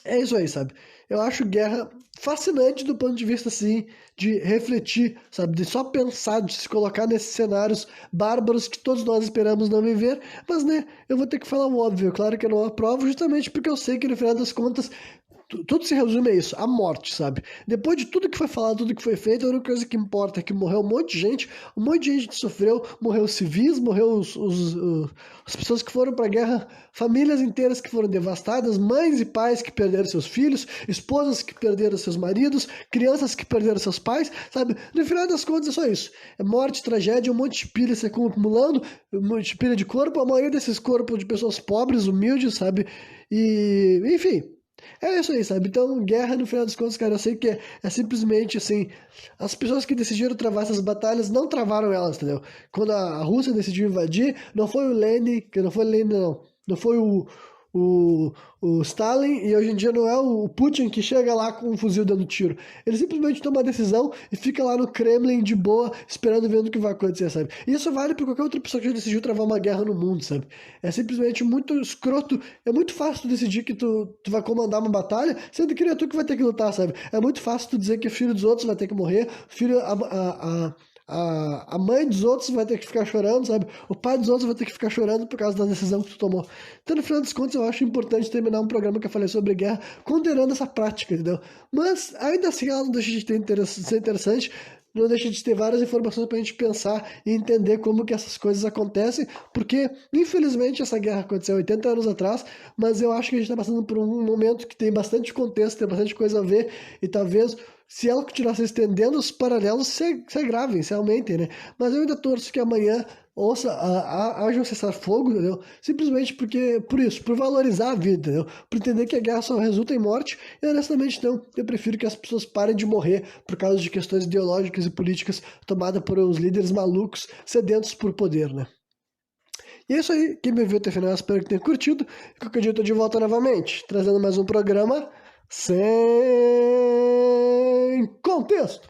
é isso aí, sabe? Eu acho guerra fascinante do ponto de vista, assim, de refletir, sabe? De só pensar, de se colocar nesses cenários bárbaros que todos nós esperamos não viver. Mas, né, eu vou ter que falar o óbvio. Claro que eu não aprovo, justamente porque eu sei que, no final das contas, tudo se resume a isso, a morte, sabe? Depois de tudo que foi falado, tudo que foi feito, a única coisa que importa é que morreu um monte de gente sofreu, morreu civis, morreu as pessoas que foram pra guerra, famílias inteiras que foram devastadas, mães e pais que perderam seus filhos, esposas que perderam seus maridos, crianças que perderam seus pais, sabe? No final das contas é só isso. É morte, tragédia, um monte de pilha se acumulando, um monte de pilha de corpo, a maioria desses corpos de pessoas pobres, humildes, sabe? E, enfim, é isso aí, sabe? Então, guerra, no final das contas, cara, eu sei que é simplesmente assim, as pessoas que decidiram travar essas batalhas não travaram elas, entendeu? Quando a Rússia decidiu invadir, não foi o Lenin, que não foi o Lenin, não foi o, o Stalin, e hoje em dia não é o Putin que chega lá com um fuzil dando tiro. Ele simplesmente toma a decisão e fica lá no Kremlin de boa, esperando vendo o que vai acontecer, sabe? E isso vale pra qualquer outra pessoa que já decidiu travar uma guerra no mundo, sabe? É simplesmente muito escroto, é muito fácil tu decidir que tu vai comandar uma batalha, sendo que não é tu que vai ter que lutar, sabe? É muito fácil tu dizer que o filho dos outros vai ter que morrer, a mãe dos outros vai ter que ficar chorando, sabe? O pai dos outros vai ter que ficar chorando por causa da decisão que tu tomou. Então, no final dos contos, eu acho importante terminar um programa que eu falei sobre guerra, considerando essa prática, entendeu? Mas, ainda assim, ela não deixa de ser interessante, não deixa de ter várias informações pra gente pensar e entender como que essas coisas acontecem, porque, infelizmente, essa guerra aconteceu 80 anos atrás, mas eu acho que a gente tá passando por um momento que tem bastante contexto, tem bastante coisa a ver, e talvez se ela continuar se estendendo, os paralelos se agravem, se aumentem, né? Mas eu ainda torço que amanhã haja um cessar-fogo, entendeu? Simplesmente porque, por isso, por valorizar a vida, entendeu? Por entender que a guerra só resulta em morte, e honestamente não, eu prefiro que as pessoas parem de morrer por causa de questões ideológicas e políticas tomadas por uns líderes malucos, sedentos por poder, né? E é isso aí, quem me viu até o final, espero que tenha curtido, e qualquer dia eu tô de volta novamente, trazendo mais um programa sem contexto.